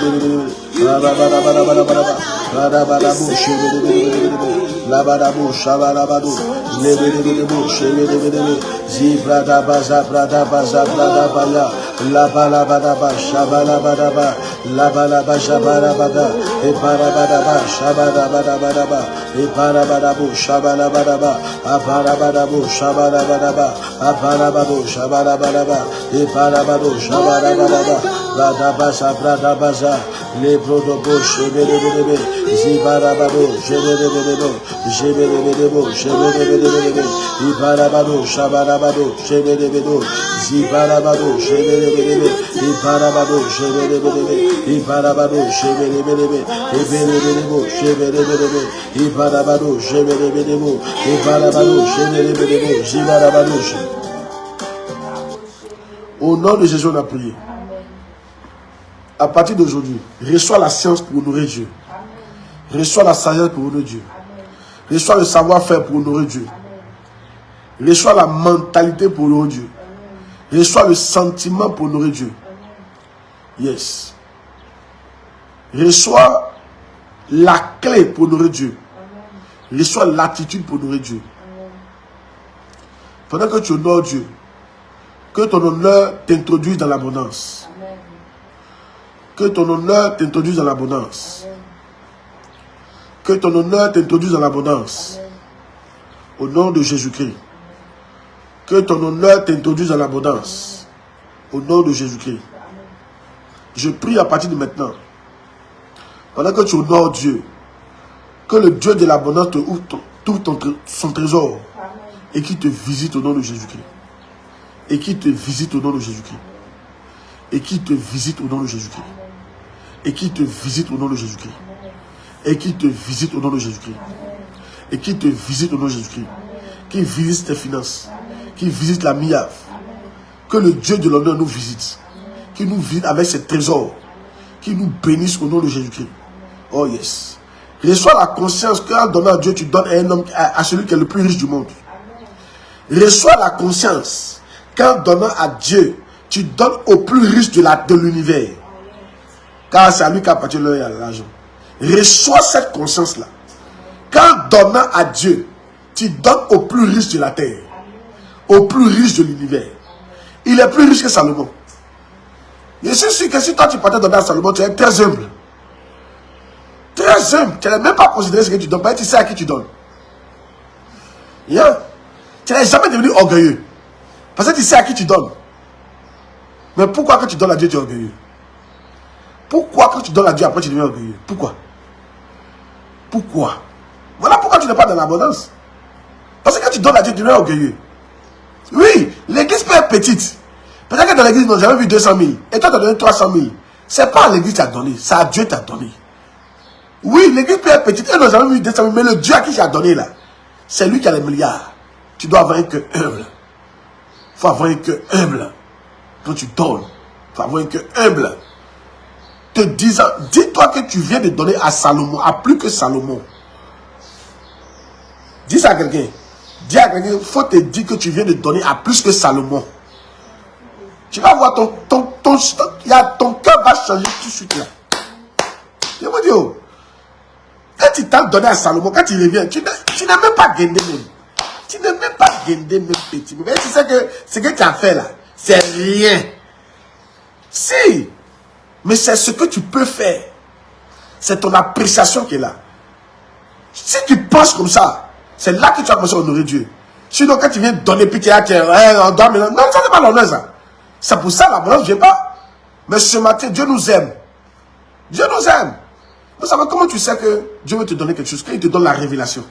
Barabarabaraba, Barabarabu, Shebelebedo, Labarabo, Shabarabado, Lebelebelebo, Shebelebelebe, Zibrada Baza, Brada Baza, Brada Baya, Labalabadaba, Shabalabadaba, Labalaba, Shabalabada, Eparabadaba, Shabalabadabadaba, Eparabadabo, Shabalabadaba, Aparabadabo, Shabalabadaba, Aparabado, Shabalabadaba, Eparabado, Shabalabadaba, Brada Baza, Brada Baza, Lebrodobo, Shebelebelebe, Zibarabado, Shebelebelebo, Shebelebelebo, Shebelebelebe, Ibarabado, Shabarabado, Shebelebelebo, Zibarabado, Shebelebelebe, Ibarabado, Shebelebelebe, Ibarabado, Shebelebelebe, Ebelebelebo, Shebelebelebe, Ibarabado, Shebelebelebo, Ibarabado, Shebelebelebo, Zibarabado. Au nom de Jésus, on a prié. À partir d'aujourd'hui, reçois la science pour honorer Dieu. Reçois la sagesse pour honorer Dieu. Reçois le savoir-faire pour honorer Dieu. Reçois la mentalité pour honorer Dieu. Reçois le sentiment pour honorer Dieu. Yes. Reçois la clé pour honorer Dieu. Reçois l'attitude pour honorer Dieu. Pendant que tu honores Dieu, que ton honneur t'introduise dans l'abondance. Que ton honneur t'introduise dans l'abondance. Que ton honneur t'introduise dans l'abondance. Au nom de Jésus-Christ. Que ton honneur t'introduise dans l'abondance. Au nom de Jésus-Christ. Je prie à partir de maintenant. Pendant que tu honores Dieu, Que le Dieu de l'abondance te ouvre son trésor et qui te visite au nom de Jésus-Christ. Et qui te visite au nom de Jésus-Christ. Et qui te visite au nom de Jésus-Christ. Et qui te visite au nom de Jésus-Christ. Et qui te visite au nom de Jésus-Christ. Et qui te visite au nom de Jésus-Christ. Qui visite tes finances. Qui visite la MIAF. Que le Dieu de l'honneur nous visite. Qui nous visite avec ses trésors. Qui nous bénisse au nom de Jésus-Christ. Oh yes. Reçois la conscience qu'en donnant à Dieu, tu donnes à un homme, à celui qui est le plus riche du monde. Reçois la conscience qu'en donnant à Dieu, tu donnes au plus riche de l'univers. Car c'est à lui qu'appartient l'argent. Reçois cette conscience-là. Qu'en donnant à Dieu, tu donnes au plus riche de la terre. Au plus riche de l'univers. Il est plus riche que Salomon. Je suis sûr que si toi tu partais donner à Salomon, tu es très humble. Très humble. Tu n'as même pas considéré ce que tu donnes. Parce que tu sais à qui tu donnes. Yeah. Tu n'es jamais devenu orgueilleux. Parce que tu sais à qui tu donnes. Mais pourquoi quand tu donnes à Dieu, tu es orgueilleux? Pourquoi quand tu donnes à Dieu, après tu deviens orgueilleux? Pourquoi? Pourquoi? Voilà pourquoi tu n'es pas dans l'abondance. Parce que quand tu donnes à Dieu, tu deviens orgueilleux. Oui, l'église peut être petite. Peut-être que dans l'église, nous avons vu 200 000. Et toi, tu as donné 300 000. Ce n'est pas à l'église qui t'a donné. C'est à Dieu qui t'a donné. Oui, l'église peut être petite. Et nous avons vu 200 000. Mais le Dieu à qui t'a donné là, c'est lui qui a les milliards. Tu dois avoir un cœur humble. Il faut avoir un cœur humble. Quand tu donnes, il faut avoir un cœur humble. Te disant, dis-toi que tu viens de donner à Salomon, à plus que Salomon. Dis ça à quelqu'un. Dis à quelqu'un, il faut te dire que tu viens de donner à plus que Salomon. Tu vas voir ton cœur va changer tout de suite là. Je vous dis, oh, quand tu t'as donné à Salomon, quand tu reviens, tu n'as même pas gagné même. Tu n'as même pas gagné même petit. Mais tu sais que ce que tu as fait là, c'est rien. Si, mais c'est ce que tu peux faire. C'est ton appréciation qui est là. Si tu penses comme ça, c'est là que tu vas commencer à honorer Dieu. Sinon, quand tu viens donner, puis tu es là, on doit maintenant. Non, ça n'est pas l'honneur, ça. C'est pour ça l'abondance ne vient pas. Mais ce matin, Dieu nous aime. Dieu nous aime. Vous savez comment tu sais que Dieu veut te donner quelque chose? Quand il te donne la révélation.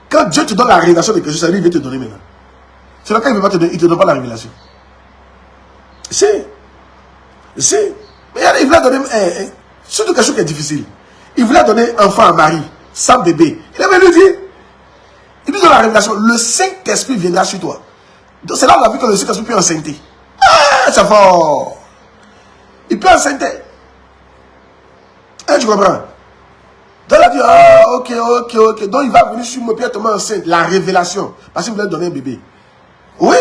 Quand Dieu te donne la révélation de quelque chose, il veut te donner maintenant. C'est là quand il ne veut pas te donner, il ne te donne pas la révélation. Si. Mais il voulait donner, surtout quelque chose qui est difficile. Il voulait donner enfant à Marie, sans bébé. Il avait lui dit, il lui donne la révélation, le Saint-Esprit viendra sur toi. Donc c'est là où on a vu que le Saint-Esprit peut enceinte. Ah, c'est fort. Il peut enceinte. Tu comprends? Donc il a dit, ah, ok. Donc il va venir sur moi, puis tomber enceinte. La révélation. Parce qu'il voulait donner un bébé. Oui.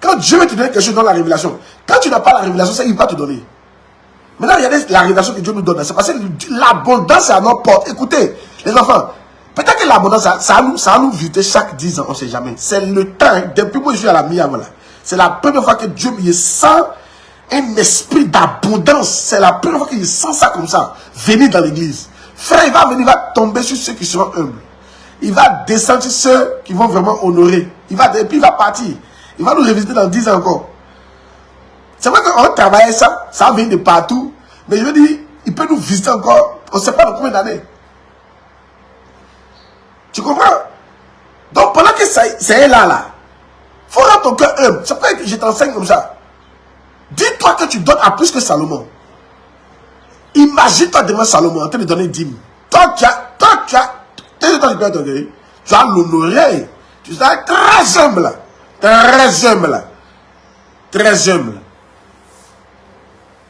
Quand Dieu veut te donner quelque chose dans la révélation, quand tu n'as pas la révélation, ça, il va te donner. Maintenant, il y a la révélation que Dieu nous donne. C'est parce que l'abondance est à notre porte. Écoutez, les enfants, peut-être que l'abondance, ça va nous visiter chaque 10 ans, on ne sait jamais. C'est le temps, depuis que je suis à la MIA, voilà. C'est la première fois que Dieu me sent un esprit d'abondance. C'est la première fois qu'il sent ça comme ça. Venir dans l'église. Frère, il va venir, il va tomber sur ceux qui seront humbles. Il va descendre sur ceux qui vont vraiment honorer. Et puis il va partir. Il va nous revisiter dans 10 ans encore. C'est vrai qu'on travaille ça, ça vient de partout. Mais je veux dire, il peut nous visiter encore, on ne sait pas dans combien d'années. Tu comprends? Donc pendant que ça est là, il faut rendre ton cœur humble. C'est pas que je t'enseigne comme ça. Dis-toi que tu donnes à plus que Salomon. Imagine-toi devant Salomon en train de donner 10 000. Toi, tu as l'honorer. Tu seras très humble. Très humble. Très humble.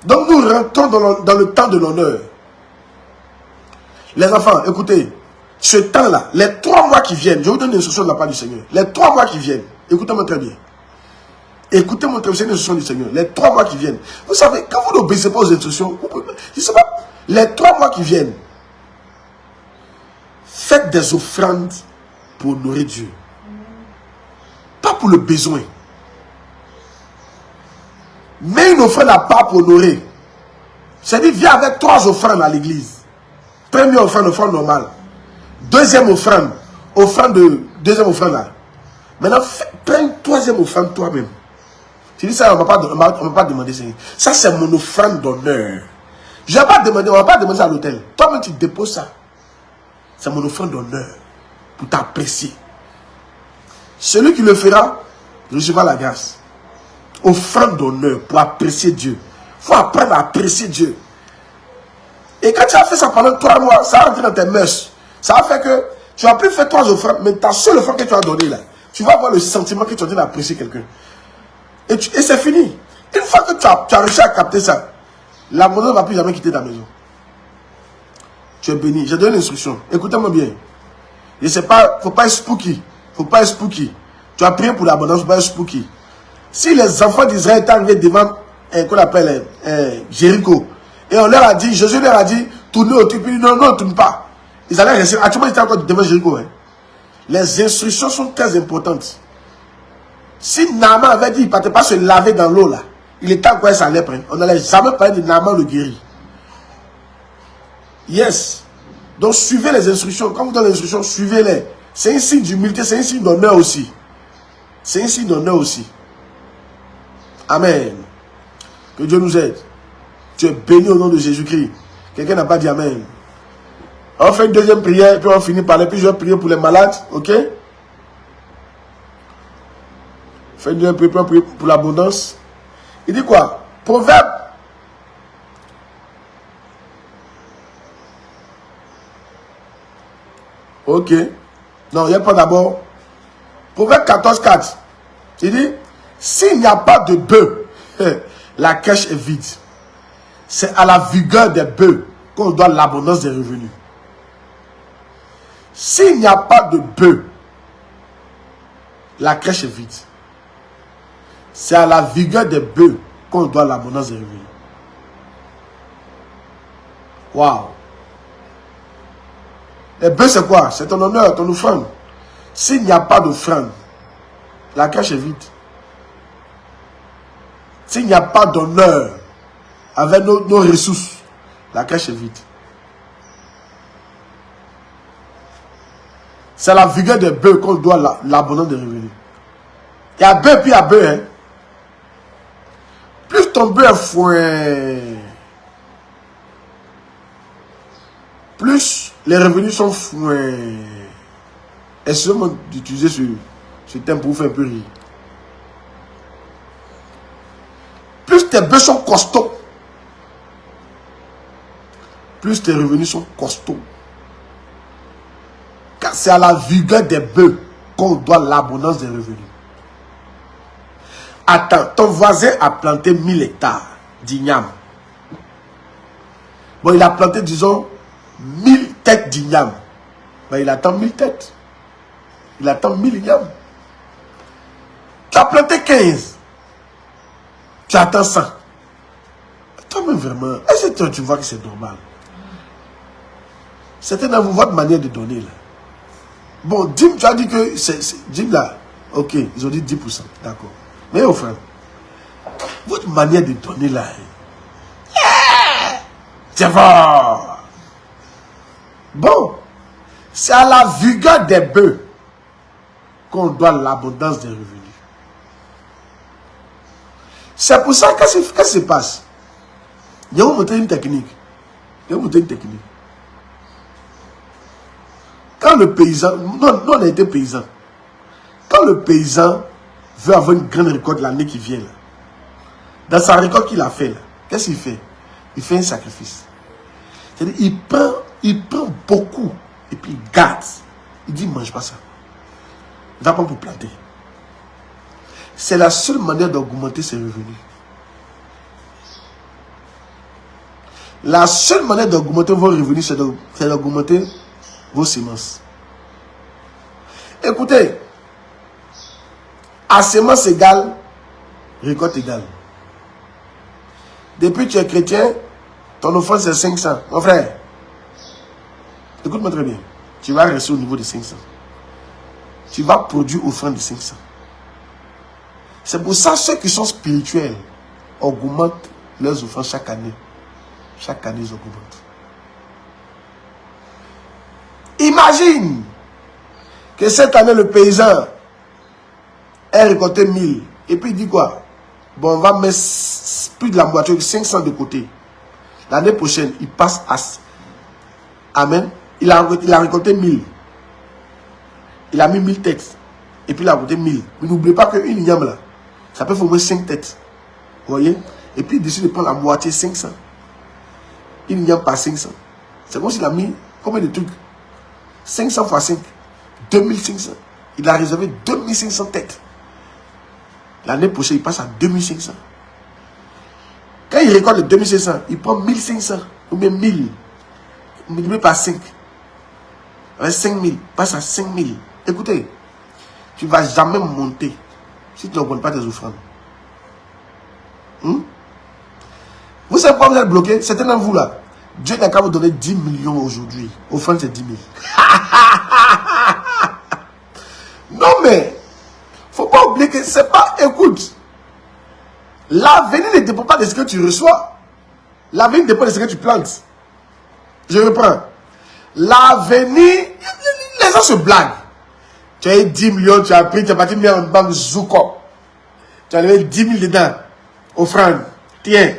Donc nous rentrons dans le temps de l'honneur. Les enfants, écoutez, ce temps-là, les 3 mois qui viennent, je vous donne une instruction de la part du Seigneur. Les 3 mois qui viennent, écoutez-moi très bien. Écoutez-moi très bien, c'est une instruction du Seigneur. Les 3 mois qui viennent. Vous savez, quand vous n'obéissez pas aux instructions, vous pouvez, je ne sais pas, les 3 mois qui viennent, faites des offrandes pour honorer Dieu. Pas pour le besoin. Mais une offrande à part pour honorer. C'est-à-dire, viens avec 3 offrandes à l'église. Première offrande, offrande normale. Deuxième offrande deuxième offrande là. Maintenant, prends une 3e offrande toi-même. Tu dis ça, on ne m'a pas demandé ça. Ça, c'est mon offrande d'honneur. Je vais pas demander, on va pas demander ça à l'hôtel. Toi-même, tu déposes ça. C'est mon offrande d'honneur pour t'apprécier. Celui qui le fera recevra la grâce. Offrande d'honneur pour apprécier Dieu. Il faut apprendre à apprécier Dieu. Et quand tu as fait ça pendant 3 mois, ça va rentrer dans tes mœurs. Ça va faire que tu vas plus faire 3 offrandes, mais ta seule offrande que tu as donnée là, tu vas avoir le sentiment que tu es en train d'apprécier quelqu'un. Et c'est fini. Une fois que tu as réussi à capter ça, l'abondance ne va plus jamais quitter ta maison. Tu es béni. J'ai donné l'instruction. Écoutez-moi bien. Il ne faut pas être spooky. Faut pas être spooky. Tu as prié pour l'abondance, il ne faut pas être spooky. Si les enfants d'Israël étaient arrivés devant, qu'on appelle Jéricho, et on leur a dit, Jésus leur a dit, tournez autour, puis non, ne tourne pas. Ils allaient rester. Actuellement, ils étaient encore devant Jéricho. Hein. Les instructions sont très importantes. Si Naaman avait dit, il ne partait pas se laver dans l'eau là, il était encore sa lèpre. On n'allait jamais parler de Naaman le guéri. Yes. Donc suivez les instructions. Quand vous donnez les instructions, suivez-les. C'est un signe d'humilité, c'est un signe d'honneur aussi. C'est un signe d'honneur aussi. Amen. Que Dieu nous aide. Tu es béni au nom de Jésus-Christ. Quelqu'un n'a pas dit Amen. On fait une deuxième prière, puis on finit par les puis je vais prier pour les malades, ok? On fait une deuxième prière pour l'abondance. Il dit quoi? Proverbe. Ok. Non, il n'y a pas d'abord. Proverbe 14:4. Il dit, s'il n'y a pas de bœuf, la cache est vide. C'est à la vigueur des bœufs qu'on doit l'abondance des revenus. S'il n'y a pas de bœuf, la crèche est vide. C'est à la vigueur des bœufs qu'on doit l'abondance des revenus. Waouh! Les bœufs, c'est quoi? C'est ton honneur, ton offrande. S'il n'y a pas d'offrande, la crèche est vide. S'il n'y a pas d'honneur avec nos ressources, la crèche est vide. C'est la vigueur des bœufs qu'on doit l'abondance des revenus. Il y a bœuf puis il y a bœuf. Hein? Plus ton bœuf est foin, plus les revenus sont foin. Excusez-moi d'utiliser ce terme pour vous faire un peu rire. Plus tes bœufs sont costauds, plus tes revenus sont costauds. Car c'est à la vigueur des bœufs qu'on doit l'abondance des revenus. Attends, ton voisin a planté 1000 hectares d'igname. Bon, il a planté, disons, 1000 têtes d'igname. Ben, il attend 1000 têtes. Il attend 1000 ignames. Tu as planté 15. Tu attends 100. Toi-même, vraiment, est-ce que tu vois que c'est normal? C'était dans votre manière de donner, là. Bon, Dim, tu as dit que Dim, là, ok, ils ont dit 10%, d'accord. Mais au frère, votre manière de donner, là, c'est fort. Bon, c'est à la vigueur des bœufs qu'on doit l'abondance des revenus. C'est pour ça, qu'est-ce qui se passe? Il y a montré une technique. Quand le paysan, nous on a été paysan. Quand le paysan veut avoir une grande récolte l'année qui vient, là, dans sa récolte qu'il a fait, là, qu'est-ce qu'il fait? Il fait un sacrifice. C'est-à-dire, il prend beaucoup et puis il garde. Il dit, mange pas ça. Il va pas pour planter. C'est la seule manière d'augmenter ses revenus. La seule manière d'augmenter vos revenus, c'est d'augmenter vos semences. Écoutez, à semence égale, récolte égale. Depuis que tu es chrétien, ton offrande c'est 500. Mon frère, écoute-moi très bien. Tu vas rester au niveau de 500. Tu vas produire offrande de 500. C'est pour ça que ceux qui sont spirituels augmentent leurs offrandes chaque année. Chaque année, ils augmentent. Imagine que cette année, le paysan ait récolté 1000. Et puis il dit quoi? Bon, on va mettre plus de la moitié, 500 de côté. L'année prochaine, il passe à... Amen. Il a récolté 1000. Il a mis 1000 têtes. Et puis il a récolté 1000. Mais n'oubliez pas qu'une igname là, ça peut former 5 têtes. Vous voyez? Et puis il décide de prendre la moitié, 500. Une igname par 500. C'est comme s'il a mis combien de trucs? 500 fois 5. 2500. Il a réservé 2500 têtes. L'année prochaine, il passe à 2500. Quand il récolte les 2500, il prend 1500 ou bien 1000. Multiplié par 5. Avec 5000, passe à 5000. Écoutez, tu ne vas jamais monter si tu n'augmentes pas tes offrandes. Vous savez pourquoi vous êtes bloqué? Certains d'entre vous là, Dieu n'a qu'à vous donner 10 millions aujourd'hui. Offrande, c'est 10 000. Non, mais faut pas oublier que c'est pas, écoute, l'avenir ne dépend pas de ce que tu reçois. L'avenir dépend de ce que tu plantes. Je reprends. L'avenir, les gens se blaguent. Tu as eu 10 millions, tu as pris, tu as parti mettre en banque Zouko. Tu as levé 10 000 dedans. Offrande. Tiens.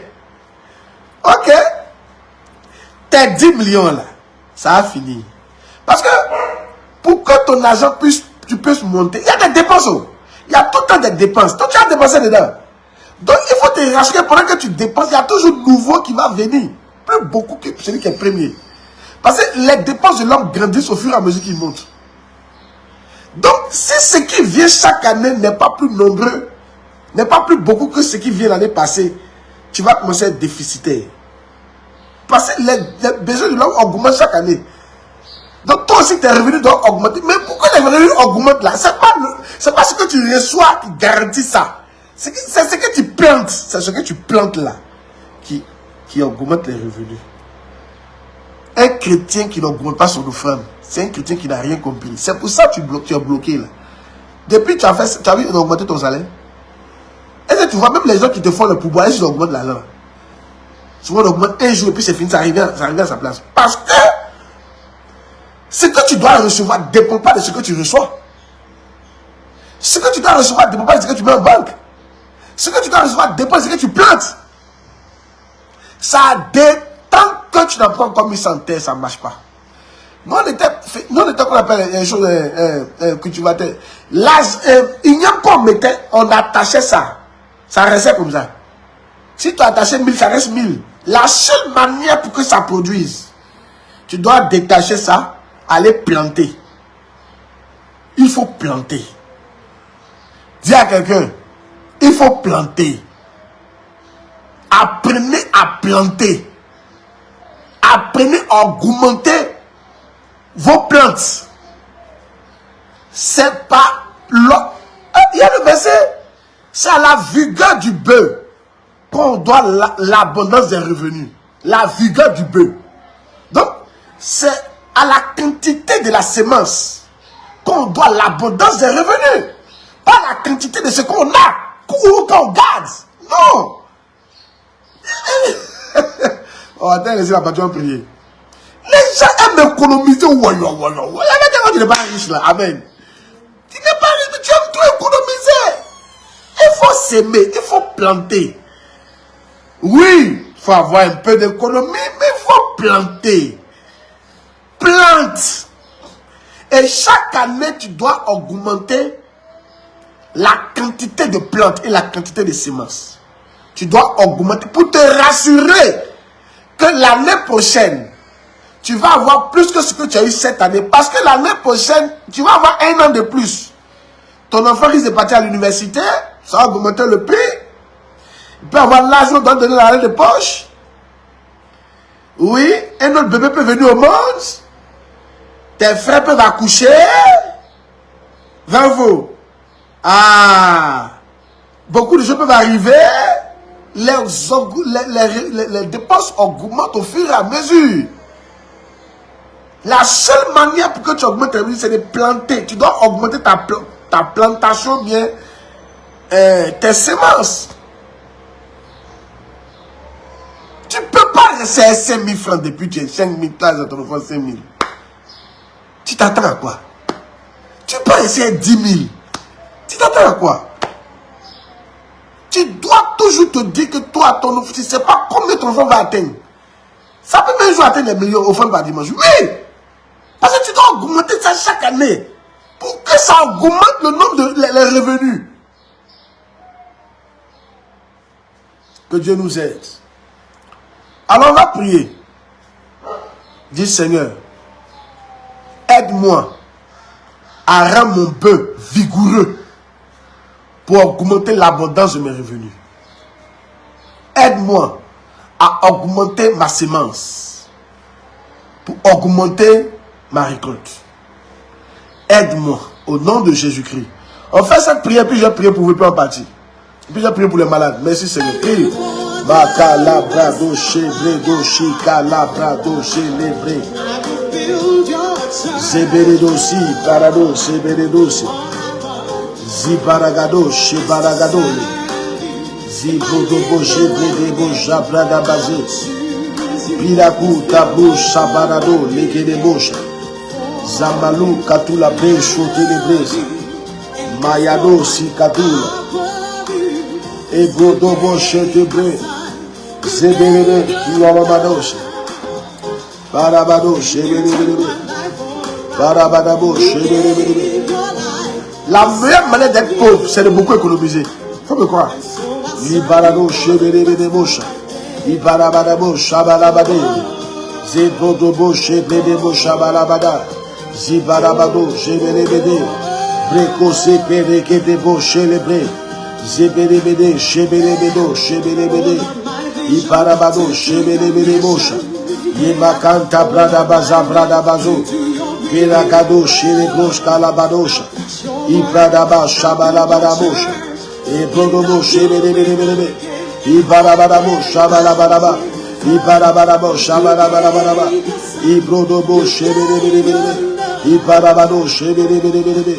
Ok. Tes 10 millions là, ça a fini. Parce que pour que ton argent tu puisses monter, il y a des dépenses. Il y a tout le temps des dépenses. Donc tu as dépensé dedans. Donc il faut te rassurer pendant que tu dépenses, il y a toujours nouveau qui va venir. Plus beaucoup que celui qui est premier. Parce que les dépenses de l'homme grandissent au fur et à mesure qu'il monte. Donc si ce qui vient chaque année n'est pas plus nombreux, n'est pas plus beaucoup que ce qui vient l'année passée, tu vas commencer à être déficitaire. Parce que les besoins de l'homme augmentent chaque année. Donc toi aussi tes revenus doivent augmenter. Mais pourquoi les revenus augmentent là? C'est pas ce que tu reçois qui garantit ça. C'est ce que tu plantes. C'est ce que tu plantes là qui augmente les revenus. Un chrétien qui n'augmente pas son offrande, c'est un chrétien qui n'a rien compris. C'est pour ça que tu es bloqué là. Depuis tu as vu augmenter ton salaire. Est-ce que tu vois même les gens qui te font le pourboire, ils augmentent l'argent. Souvent on augmente un jour et puis c'est fini, ça arrive à sa place. Parce que ce que tu dois recevoir ne dépend pas de ce que tu reçois. Ce que tu dois recevoir ne dépend pas de ce que tu mets en banque. Ce que tu dois recevoir dépend de ce que tu plantes. Tant que tu n'as pas encore mis ça en terre, ça ne marche pas. Nous, on était qu'on appelle une chose cultivateur. Il n'y a pas on attachait ça. Ça restait comme ça. Si tu as attaché 1000, ça reste 1000. La seule manière pour que ça produise, tu dois détacher ça, aller planter. Il faut planter. Dis à quelqu'un, il faut planter. Apprenez à planter. Apprenez à augmenter vos plantes. C'est pas l'eau. Il y a le verset. C'est à la vigueur du bœuf qu'on doit l'abondance des revenus. La vigueur du bœuf. Donc, c'est à la quantité de la semence qu'on doit l'abondance des revenus. Pas la quantité de ce qu'on a ou qu'on garde. Non. Oh, attends, laissez la patronne prier. Les gens aiment économiser. Tu n'es pas riche là. Amen. Tu n'es pas riche, mais tu aimes tout économiser. Il faut s'aimer, il faut planter. Oui, il faut avoir un peu d'économie, mais il faut planter. Plante. Et chaque année, tu dois augmenter la quantité de plantes et la quantité de semences. Tu dois augmenter pour te rassurer que l'année prochaine, tu vas avoir plus que ce que tu as eu cette année. Parce que l'année prochaine, tu vas avoir un an de plus. Ton enfant risque de partir à l'université, ça va augmenter le prix. Il peut avoir l'argent, on doit donner l'argent de poche. Oui, un autre bébé peut venir au monde. Tes frères peuvent accoucher. Vers vous. Ah, beaucoup de choses peuvent arriver. Les dépenses augmentent au fur et à mesure. La seule manière pour que tu augmentes tes revenus, c'est de planter. Tu dois augmenter ta plantation, bien tes semences. Tu ne peux pas rester à 5 000 francs depuis que tu es 5 000, toi, ton enfant 5 000. Tu t'attends à quoi? Tu peux rester à 10 000. Tu t'attends à quoi? Tu dois toujours te dire que toi, ton enfant, tu ne sais pas combien ton enfant va atteindre. Ça peut même jouer atteindre les millions offrandes par dimanche. Oui! Parce que tu dois augmenter ça chaque année. Pour que ça augmente le nombre de les revenus. Que Dieu nous aide. Alors on va prier. Dis Seigneur, aide-moi à rendre mon bœuf vigoureux pour augmenter l'abondance de mes revenus. Aide-moi à augmenter ma semence pour augmenter ma récolte. Aide-moi au nom de Jésus-Christ. On fait cette prière, puis j'ai prié pour vous, puis on partit. Puis j'ai prié pour les malades. Merci Seigneur. Prie. Makalabrado shebredo shikalabrado shelebre. Zeberedosi parado zeberedosi. Zibaragado shebaragado. Zibrodobo jebredebo jabrada bazé. Piraku tabou shabarado legedebosha. Zamalou katula bre shotelebrese. Mayado si katula. Ebrodobo shetebre. Zeberebe kiwamamadosha. Barabado sheberebe. Barabadabo sheberebe. La meilleure manière d'être pauvre, c'est de beaucoup économiser. Faut me croire. Ibarado sheberebe bosha. Ibarabadabo shabalabade. Zebrodobo sheberebe shabalabada. Zibarabado sheberebe. Breko sepere debo shelebre. Zeberebede shebelebedo shebelebede. Ibarabado shebelebede bosha. Yemakanta brada baza brada bazo. Pelagado shelebrosh kalabadosha. Ibradaba shabalabadabosha. Ebrodobo shebelebede. Ibarabadabo shabalabadaba. Ibarabadabo shabalabadabadaba. Ibrodobo shebelebede. Ibarabado shebelebede.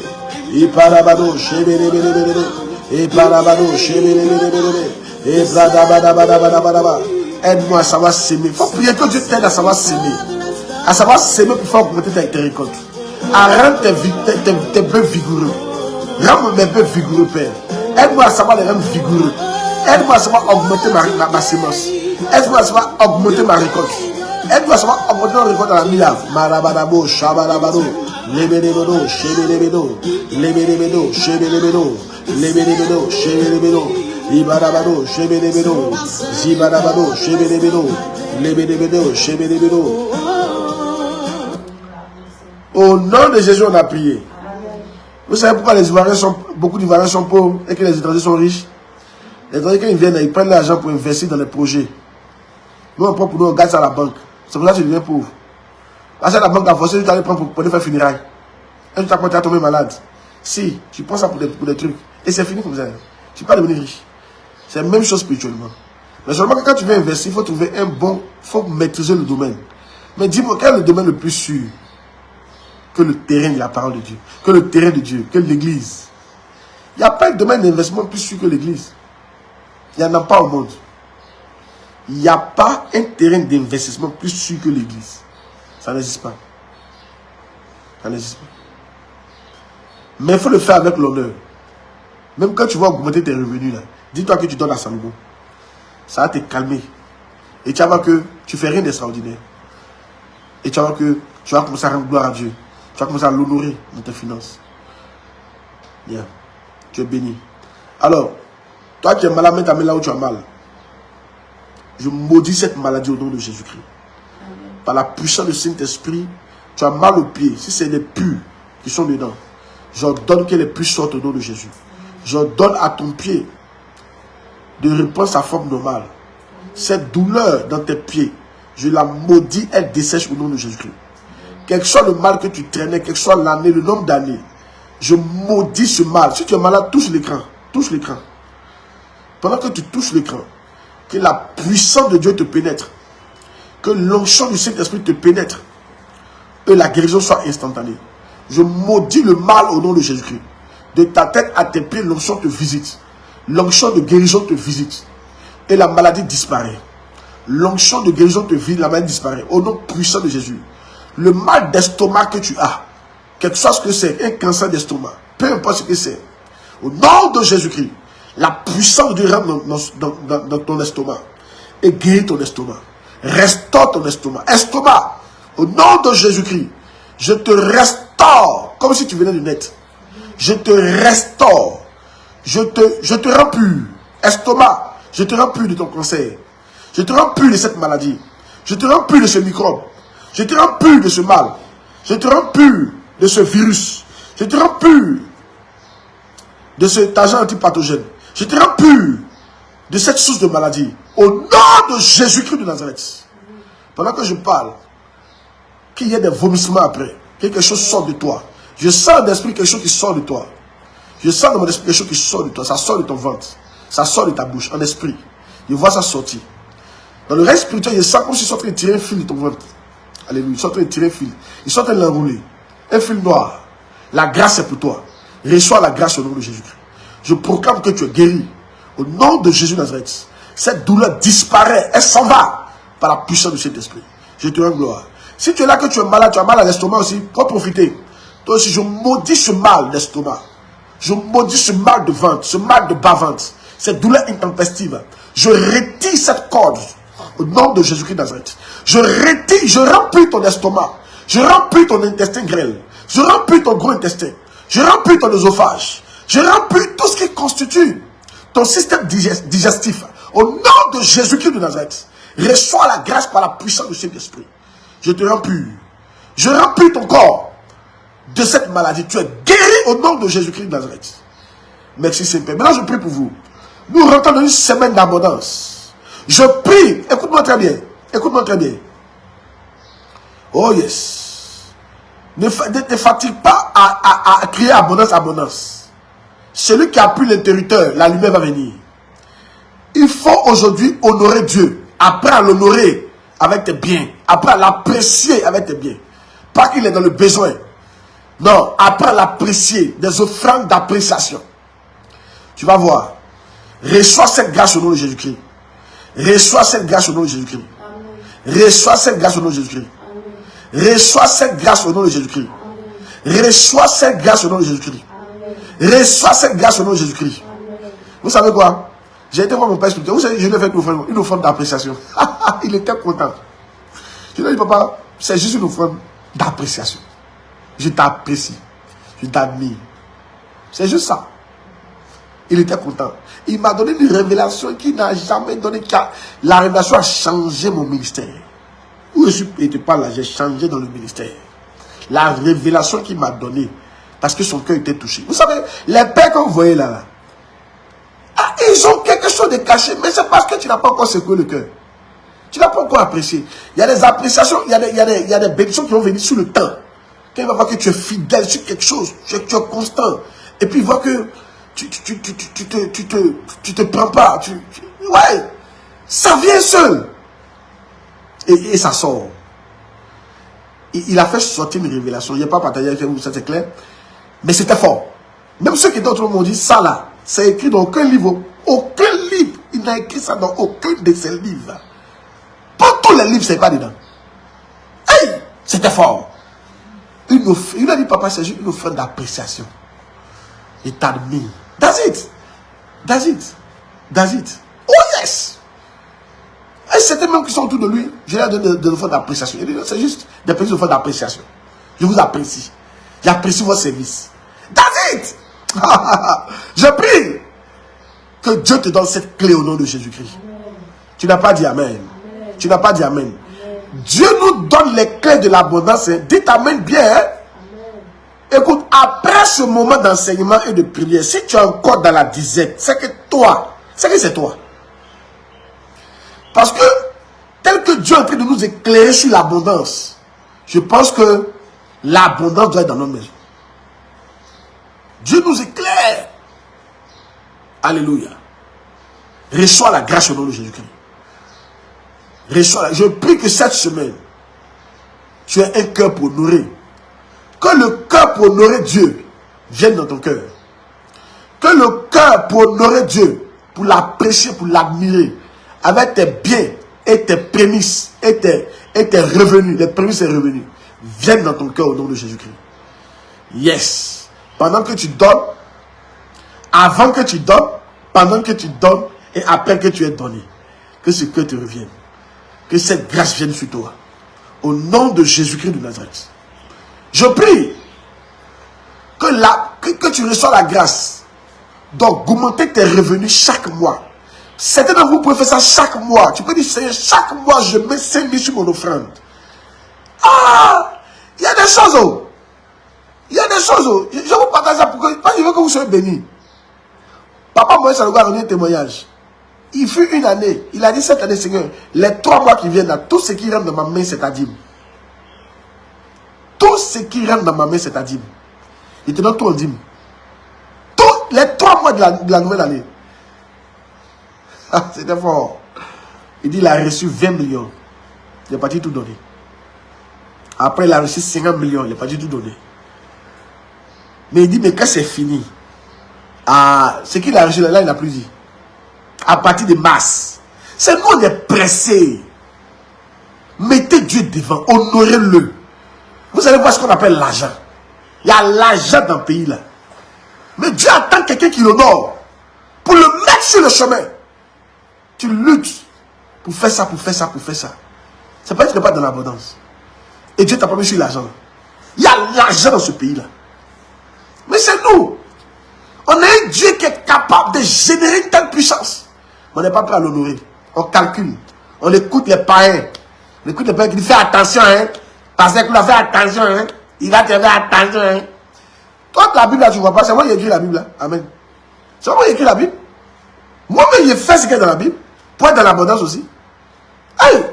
Ibarabado shebelebede. Ibarabado shebelebede. Ibradabadabadabadaba. Aide-moi à savoir s'aimer. Il faut prier que Dieu t'aide à savoir s'aimer. À savoir s'aimer pour faire augmenter tes récoltes. À rendre tes bœufs vigoureux. Rends mes bœufs vigoureux, Père. Aide-moi à savoir les rendre vigoureux. Aide-moi à savoir augmenter ma semence. Aide-moi à savoir augmenter ma récolte. Aide-moi à savoir augmenter ma récolte dans la milave. Marabadabo, shabalabado. Lebelebedo, shebelebedo. Lebelebedo, shebelebedo. Lebelebedo, shebelebedo. Ibarabado, shebelebedo. Zibarabado, shebelebedo. Lebelebedo, shebelebedo. Au nom de Jésus, on a prié. Vous savez pourquoi beaucoup d'Ivoiriens sont pauvres et que les étrangers sont riches? Les étrangers, quand ils viennent, ils prennent l'argent pour investir dans les projets. Nous, on prend pour nous, on garde ça à la banque. C'est pour ça que tu deviens pauvre. Parce que la banque a forcé, tu allais prendre pour faire funérailles. Et tu as tombé malade. Si, tu prends ça pour des trucs. Et c'est fini comme ça. Tu ne peux pas devenir riche. C'est la même chose spirituellement. Mais seulement que quand tu veux investir, il faut trouver un bon, il faut maîtriser le domaine. Mais dis-moi, quel est le domaine le plus sûr que le terrain de la parole de Dieu, que le terrain de Dieu, que l'église? Il n'y a pas de domaine d'investissement plus sûr que l'église. Il n'y en a pas au monde. Il n'y a pas un terrain d'investissement plus sûr que l'église. Ça n'existe pas. Ça n'existe pas. Mais il faut le faire avec l'honneur. Même quand tu vas augmenter tes revenus, dis-toi que tu donnes à Salomon. Ça va te calmer. Et tu vas voir que tu ne fais rien d'extraordinaire. Et tu vas voir que tu vas commencer à rendre gloire à Dieu. Tu vas commencer à l'honorer dans tes finances. Bien. Tu es béni. Alors, toi qui es malade, mets ta main là où tu as mal. Je maudis cette maladie au nom de Jésus-Christ. Par la puissance du Saint-Esprit, tu as mal aux pieds. Si c'est les pus qui sont dedans, j'ordonne que les pus sortent au nom de Jésus. J'ordonne à ton pied de reprendre sa forme normale. Cette douleur dans tes pieds, je la maudis, elle dessèche au nom de Jésus-Christ. Quel que soit le mal que tu traînais, quel que soit l'année, le nombre d'années, je maudis ce mal. Si tu es malade, touche l'écran. Touche l'écran. Pendant que tu touches l'écran, que la puissance de Dieu te pénètre. Que l'onction du Saint-Esprit te pénètre. Et la guérison soit instantanée. Je maudis le mal au nom de Jésus-Christ. De ta tête à tes pieds, l'onction te visite. L'onction de guérison te visite. Et la maladie disparaît. L'onction de guérison te visite, la maladie disparaît. Au nom puissant de Jésus. Le mal d'estomac que tu as, quel que soit ce que c'est, un cancer d'estomac, peu importe ce que c'est, au nom de Jésus-Christ, la puissance de Dieu rentre dans ton estomac et guérit ton estomac. Restaure ton estomac. Estomac, au nom de Jésus-Christ, je te restaure, comme si tu venais de naître. Je te restaure. Je te rends pur. Estomac, je te rends pur de ton cancer. Je te rends pur de cette maladie. Je te rends pur de ce microbe. Je te rends pur de ce mal. Je te rends pur de ce virus. Je te rends pur de cet agent antipathogène. Je te rends pur de cette source de maladie. Au nom de Jésus-Christ de Nazareth. Pendant que je parle, qu'il y ait des vomissements après, que quelque chose sort de toi. Je sens d'esprit quelque chose qui sort de toi. Je sens dans mon esprit quelque chose qui sort de toi. Ça sort de ton ventre. Ça sort de ta bouche, en esprit. Je vois ça sortir. Dans le reste spirituel, je sens comme s'ils sont en train de tirer un fil de ton ventre. Alléluia. Ils sont en train de tirer un fil. Ils sont en train de l'enrouler. Un fil noir. La grâce est pour toi. Reçois la grâce au nom de Jésus-Christ. Je proclame que tu es guéri. Au nom de Jésus Nazareth. Cette douleur disparaît. Elle s'en va par la puissance de cet esprit. Je te rends gloire. Si tu es là que tu es malade, tu as mal à l'estomac aussi, pour profiter. Toi aussi, je maudis ce mal d'estomac. Je maudis ce mal de ventre, ce mal de bas-ventre, cette douleur intempestive. Je retire cette corde au nom de Jésus-Christ Nazareth. Je retire, je remplis ton estomac. Je remplis ton intestin grêle. Je remplis ton gros intestin. Je remplis ton œsophage. Je remplis tout ce qui constitue ton système digestif. Au nom de Jésus-Christ de Nazareth, reçois la grâce par la puissance de cet esprit. Je te rends pur. Je remplis ton corps de cette maladie. Tu es guéri au nom de Jésus-Christ de Nazareth. Merci Saint-Père. Maintenant, je prie pour vous. Nous rentrons dans une semaine d'abondance. Je prie. Écoute-moi très bien. Écoute-moi très bien. Oh yes. Ne fatigue pas à crier abondance, abondance. Celui qui a pris l'interrupteur, la lumière va venir. Il faut aujourd'hui honorer Dieu. Apprends à l'honorer avec tes biens. Apprends à l'apprécier avec tes biens. Pas qu'il est dans le besoin. Non, apprends à l'apprécier. Des offrandes d'appréciation. Tu vas voir. Reçois cette grâce au nom de Jésus-Christ. Reçois cette grâce au nom de Jésus-Christ. Reçois cette grâce au nom de Jésus-Christ. Reçois cette grâce au nom de Jésus-Christ. Reçois cette grâce au nom de Jésus-Christ. Reçois cette grâce au nom de Jésus-Christ. Vous savez quoi? J'ai été voir mon père spirituel. Vous savez, je lui ai fait une offrande d'appréciation. Il était content. Je lui ai dit, papa, c'est juste une offrande d'appréciation. Je t'apprécie. Je t'admire. C'est juste ça. Il était content. Il m'a donné une révélation qu'il n'a jamais donné. La révélation a changé mon ministère. Où je n'étais pas là, j'ai changé dans le ministère. La révélation qu'il m'a donnée, parce que son cœur était touché. Vous savez, les pères que vous voyez là, ils ont quelque chose de caché, mais c'est parce que tu n'as pas encore secoué le cœur. Tu n'as pas encore apprécié. Il y a des appréciations, il y a des bénédictions qui vont venir sur le temps. Quand il va voir que tu es fidèle sur quelque chose, tu es constant, et puis il voit que tu te prends pas. Ouais, ça vient seul. Et ça sort. Il a fait sortir une révélation. Il n'y a pas partagé avec vous, ça c'est clair. Mais c'était fort. Même ceux qui étaient autour m'ont dit, ça là, c'est écrit dans aucun livre. Aucun livre. Il n'a écrit ça dans aucun de ses livres. Pas tous les livres, c'est pas dedans. Hey, c'était fort. Il a dit, papa, c'est juste une offrande d'appréciation. Il t'admire. That's it. That's it. That's it. Oh yes. Et c'était même qui sont autour de lui. Je lui ai donné des offrandes d'appréciation. Il dit, c'est juste des petites offrandes d'appréciation. Je vous apprécie. J'apprécie votre service. That's it. Je prie que Dieu te donne cette clé au nom de Jésus-Christ. Tu n'as pas dit amen. Tu n'as pas dit amen. Dieu nous donne les clés de l'abondance. Dites amen bien. Hein? Écoute, après ce moment d'enseignement et de prière, si tu es encore dans la disette, c'est que c'est toi. Parce que, tel que Dieu est en train de nous éclairer sur l'abondance, je pense que l'abondance doit être dans nos maisons. Dieu nous éclaire. Alléluia. Reçois la grâce au nom de Jésus-Christ. Je prie que cette semaine, tu aies un cœur pour honorer. Que le cœur pour honorer Dieu vienne dans ton cœur. Que le cœur pour honorer Dieu, pour l'apprécier, pour l'admirer, avec tes biens et tes prémices et tes revenus, les prémices et revenus, viennent dans ton cœur au nom de Jésus-Christ. Yes. Pendant que tu donnes, avant que tu donnes, pendant que tu donnes et après que tu aies donné, que ce cœur te revienne. Que cette grâce vienne sur toi. Au nom de Jésus-Christ de Nazareth. Je prie que tu reçois la grâce d'augmenter tes revenus chaque mois. Certains d'entre vous pouvez faire ça chaque mois. Tu peux dire, Seigneur, chaque mois, je mets 5 000 sur mon offrande. Ah! Il y a des choses, oh. Il y a des choses, oh. Je vous partage ça pour que je veux que vous soyez bénis. Papa Moïse a donné un témoignage. Il fut une année. Il a dit cette année, Seigneur, les 3 mois qui viennent là, tout ce qui rentre dans ma main, c'est ta dîme. Tout ce qui rentre dans ma main, c'est ta dîme. Il te donne tout en dîme. Tous les 3 mois de la nouvelle année. C'était fort. Il dit, il a reçu 20 millions. Il n'a pas dit tout donner. Après, il a reçu 50 millions. Il n'a pas dit tout donner. Mais il dit, mais quand c'est fini, ce qu'il a reçu là, il n'a plus dit. À partir de mars. C'est nous, on est pressés. Mettez Dieu devant. Honorez-le. Vous allez voir ce qu'on appelle l'argent. Il y a l'argent dans le pays là. Mais Dieu attend quelqu'un qui l'honore. Pour le mettre sur le chemin. Tu luttes pour faire ça, pour faire ça, pour faire ça. C'est pas que tu n'es pas dans l'abondance. Et Dieu t'a pas mis sur l'argent. Il y a l'argent dans ce pays-là. Mais c'est nous. On a un Dieu qui est capable de générer une telle puissance. Mais on n'est pas prêt à l'honorer. On calcule. On écoute les païens. On écoute les païens qui disent fais attention, hein. Parce qu'il a fait attention, hein. Il va te faire attention, hein. Toi, la Bible là, tu ne vois pas. C'est moi qui ai écrit la Bible là. Amen. C'est moi qui ai écrit la Bible. Moi-même, j'ai fait ce qu'il y a dans la Bible. Pour être dans l'abondance aussi. Hey!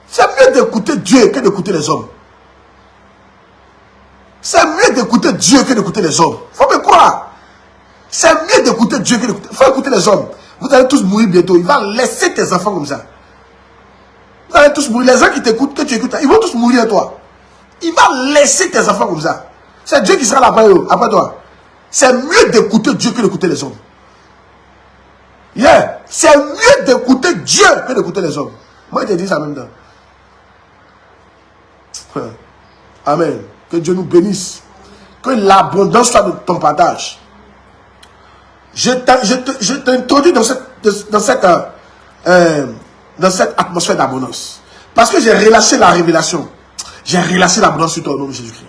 C'est mieux d'écouter Dieu que d'écouter les hommes. C'est mieux d'écouter Dieu que d'écouter les hommes. Faut me croire. C'est mieux d'écouter Dieu que d'écouter. Faut écouter les hommes. Vous allez tous mourir bientôt. Il va laisser tes enfants comme ça. Vous allez tous mourir. Les gens qui t'écoutent, que tu écoutes, ils vont tous mourir à toi. Il va laisser tes enfants comme ça. C'est Dieu qui sera là après toi. C'est mieux d'écouter Dieu que d'écouter les hommes. Yeah. C'est mieux d'écouter Dieu que d'écouter les hommes. Moi, je te dis ça en même temps. Amen. Que Dieu nous bénisse. Que l'abondance soit de ton partage. Je t'introduis dans cette atmosphère d'abondance. Parce que j'ai relâché la révélation. J'ai relâché l'abondance sur toi au nom de Jésus-Christ.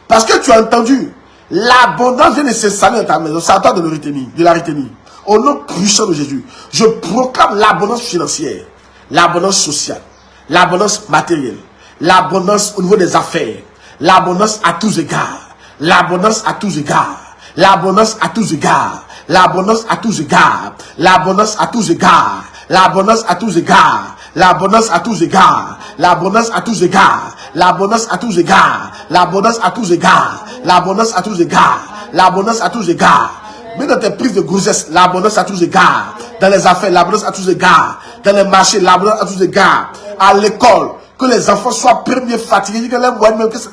Parce que tu as entendu, l'abondance vient de s'installer dans ta maison. C'est à toi de la retenir. Au nom puissant de Jésus, je proclame l'abondance financière, l'abondance sociale, l'abondance matérielle, l'abondance au niveau des affaires, l'abondance à tous égards, l'abondance à tous égards, l'abondance à tous égards, l'abondance à tous égards, l'abondance à tous égards, l'abondance à tous égards, l'abondance à tous égards, l'abondance à tous égards, l'abondance à tous égards, l'abondance à tous égards, l'abondance à tous égards, l'abondance à tous égards. Mais dans tes prises de grossesse, l'abondance à tous égards. Dans les affaires, l'abondance à tous égards. Dans les marchés, l'abondance à tous égards. À l'école, que les enfants soient premiers fatigués, que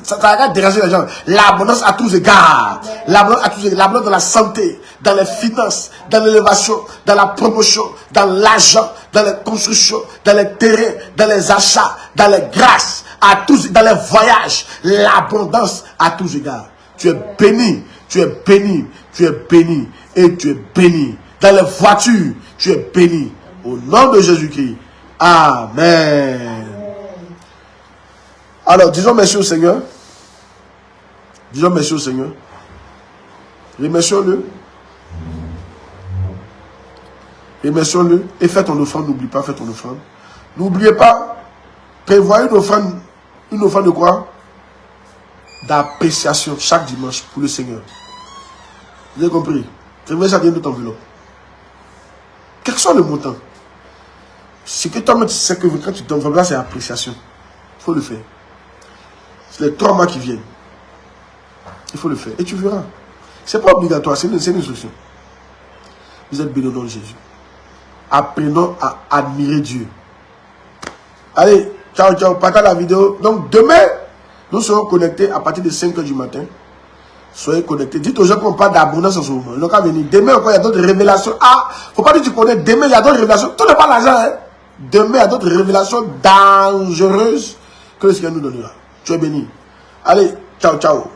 ça va déranger les gens. L'abondance à tous égards. L'abondance à tous égards. L'abondance dans la santé, dans les finances, dans l'élévation, dans la promotion, dans l'argent, dans les constructions, dans les terrains, dans les achats, dans les grâces, à tous, dans les voyages. L'abondance à tous égards. Tu es béni, tu es béni. Tu es béni et tu es béni. Dans les voitures, tu es béni. Au nom de Jésus-Christ. Amen. Alors, disons merci au Seigneur. Disons merci au Seigneur. Remercions-le. Remercions-le. Et fais ton offrande. N'oublie pas, fais ton offrande. N'oubliez pas, prévoyez une offrande de quoi? D'appréciation chaque dimanche pour le Seigneur. Vous avez compris? C'est vrai, ça vient de ton enveloppe. Quel que soit le montant, ce que toi, tu sais que quand tu t'enveloppes là, c'est appréciation. Il faut le faire. C'est les 3 mois qui viennent. Il faut le faire. Et tu verras. Ce n'est pas obligatoire, c'est une instruction. Vous êtes bénis au nom de Jésus. Apprenons à admirer Dieu. Allez, ciao, ciao. Partage la vidéo. Donc, demain, nous serons connectés à partir de 5 h du matin. Soyez connectés. Dites aux gens qu'on parle d'abondance en ce moment. Donc, à venir. Demain, encore, il y a d'autres révélations. Ah, faut pas dire que tu connais. Demain, il y a d'autres révélations. Tout n'est pas l'argent. Hein? Demain, il y a d'autres révélations dangereuses que le Seigneur nous donnera. Tu es béni. Allez, ciao, ciao.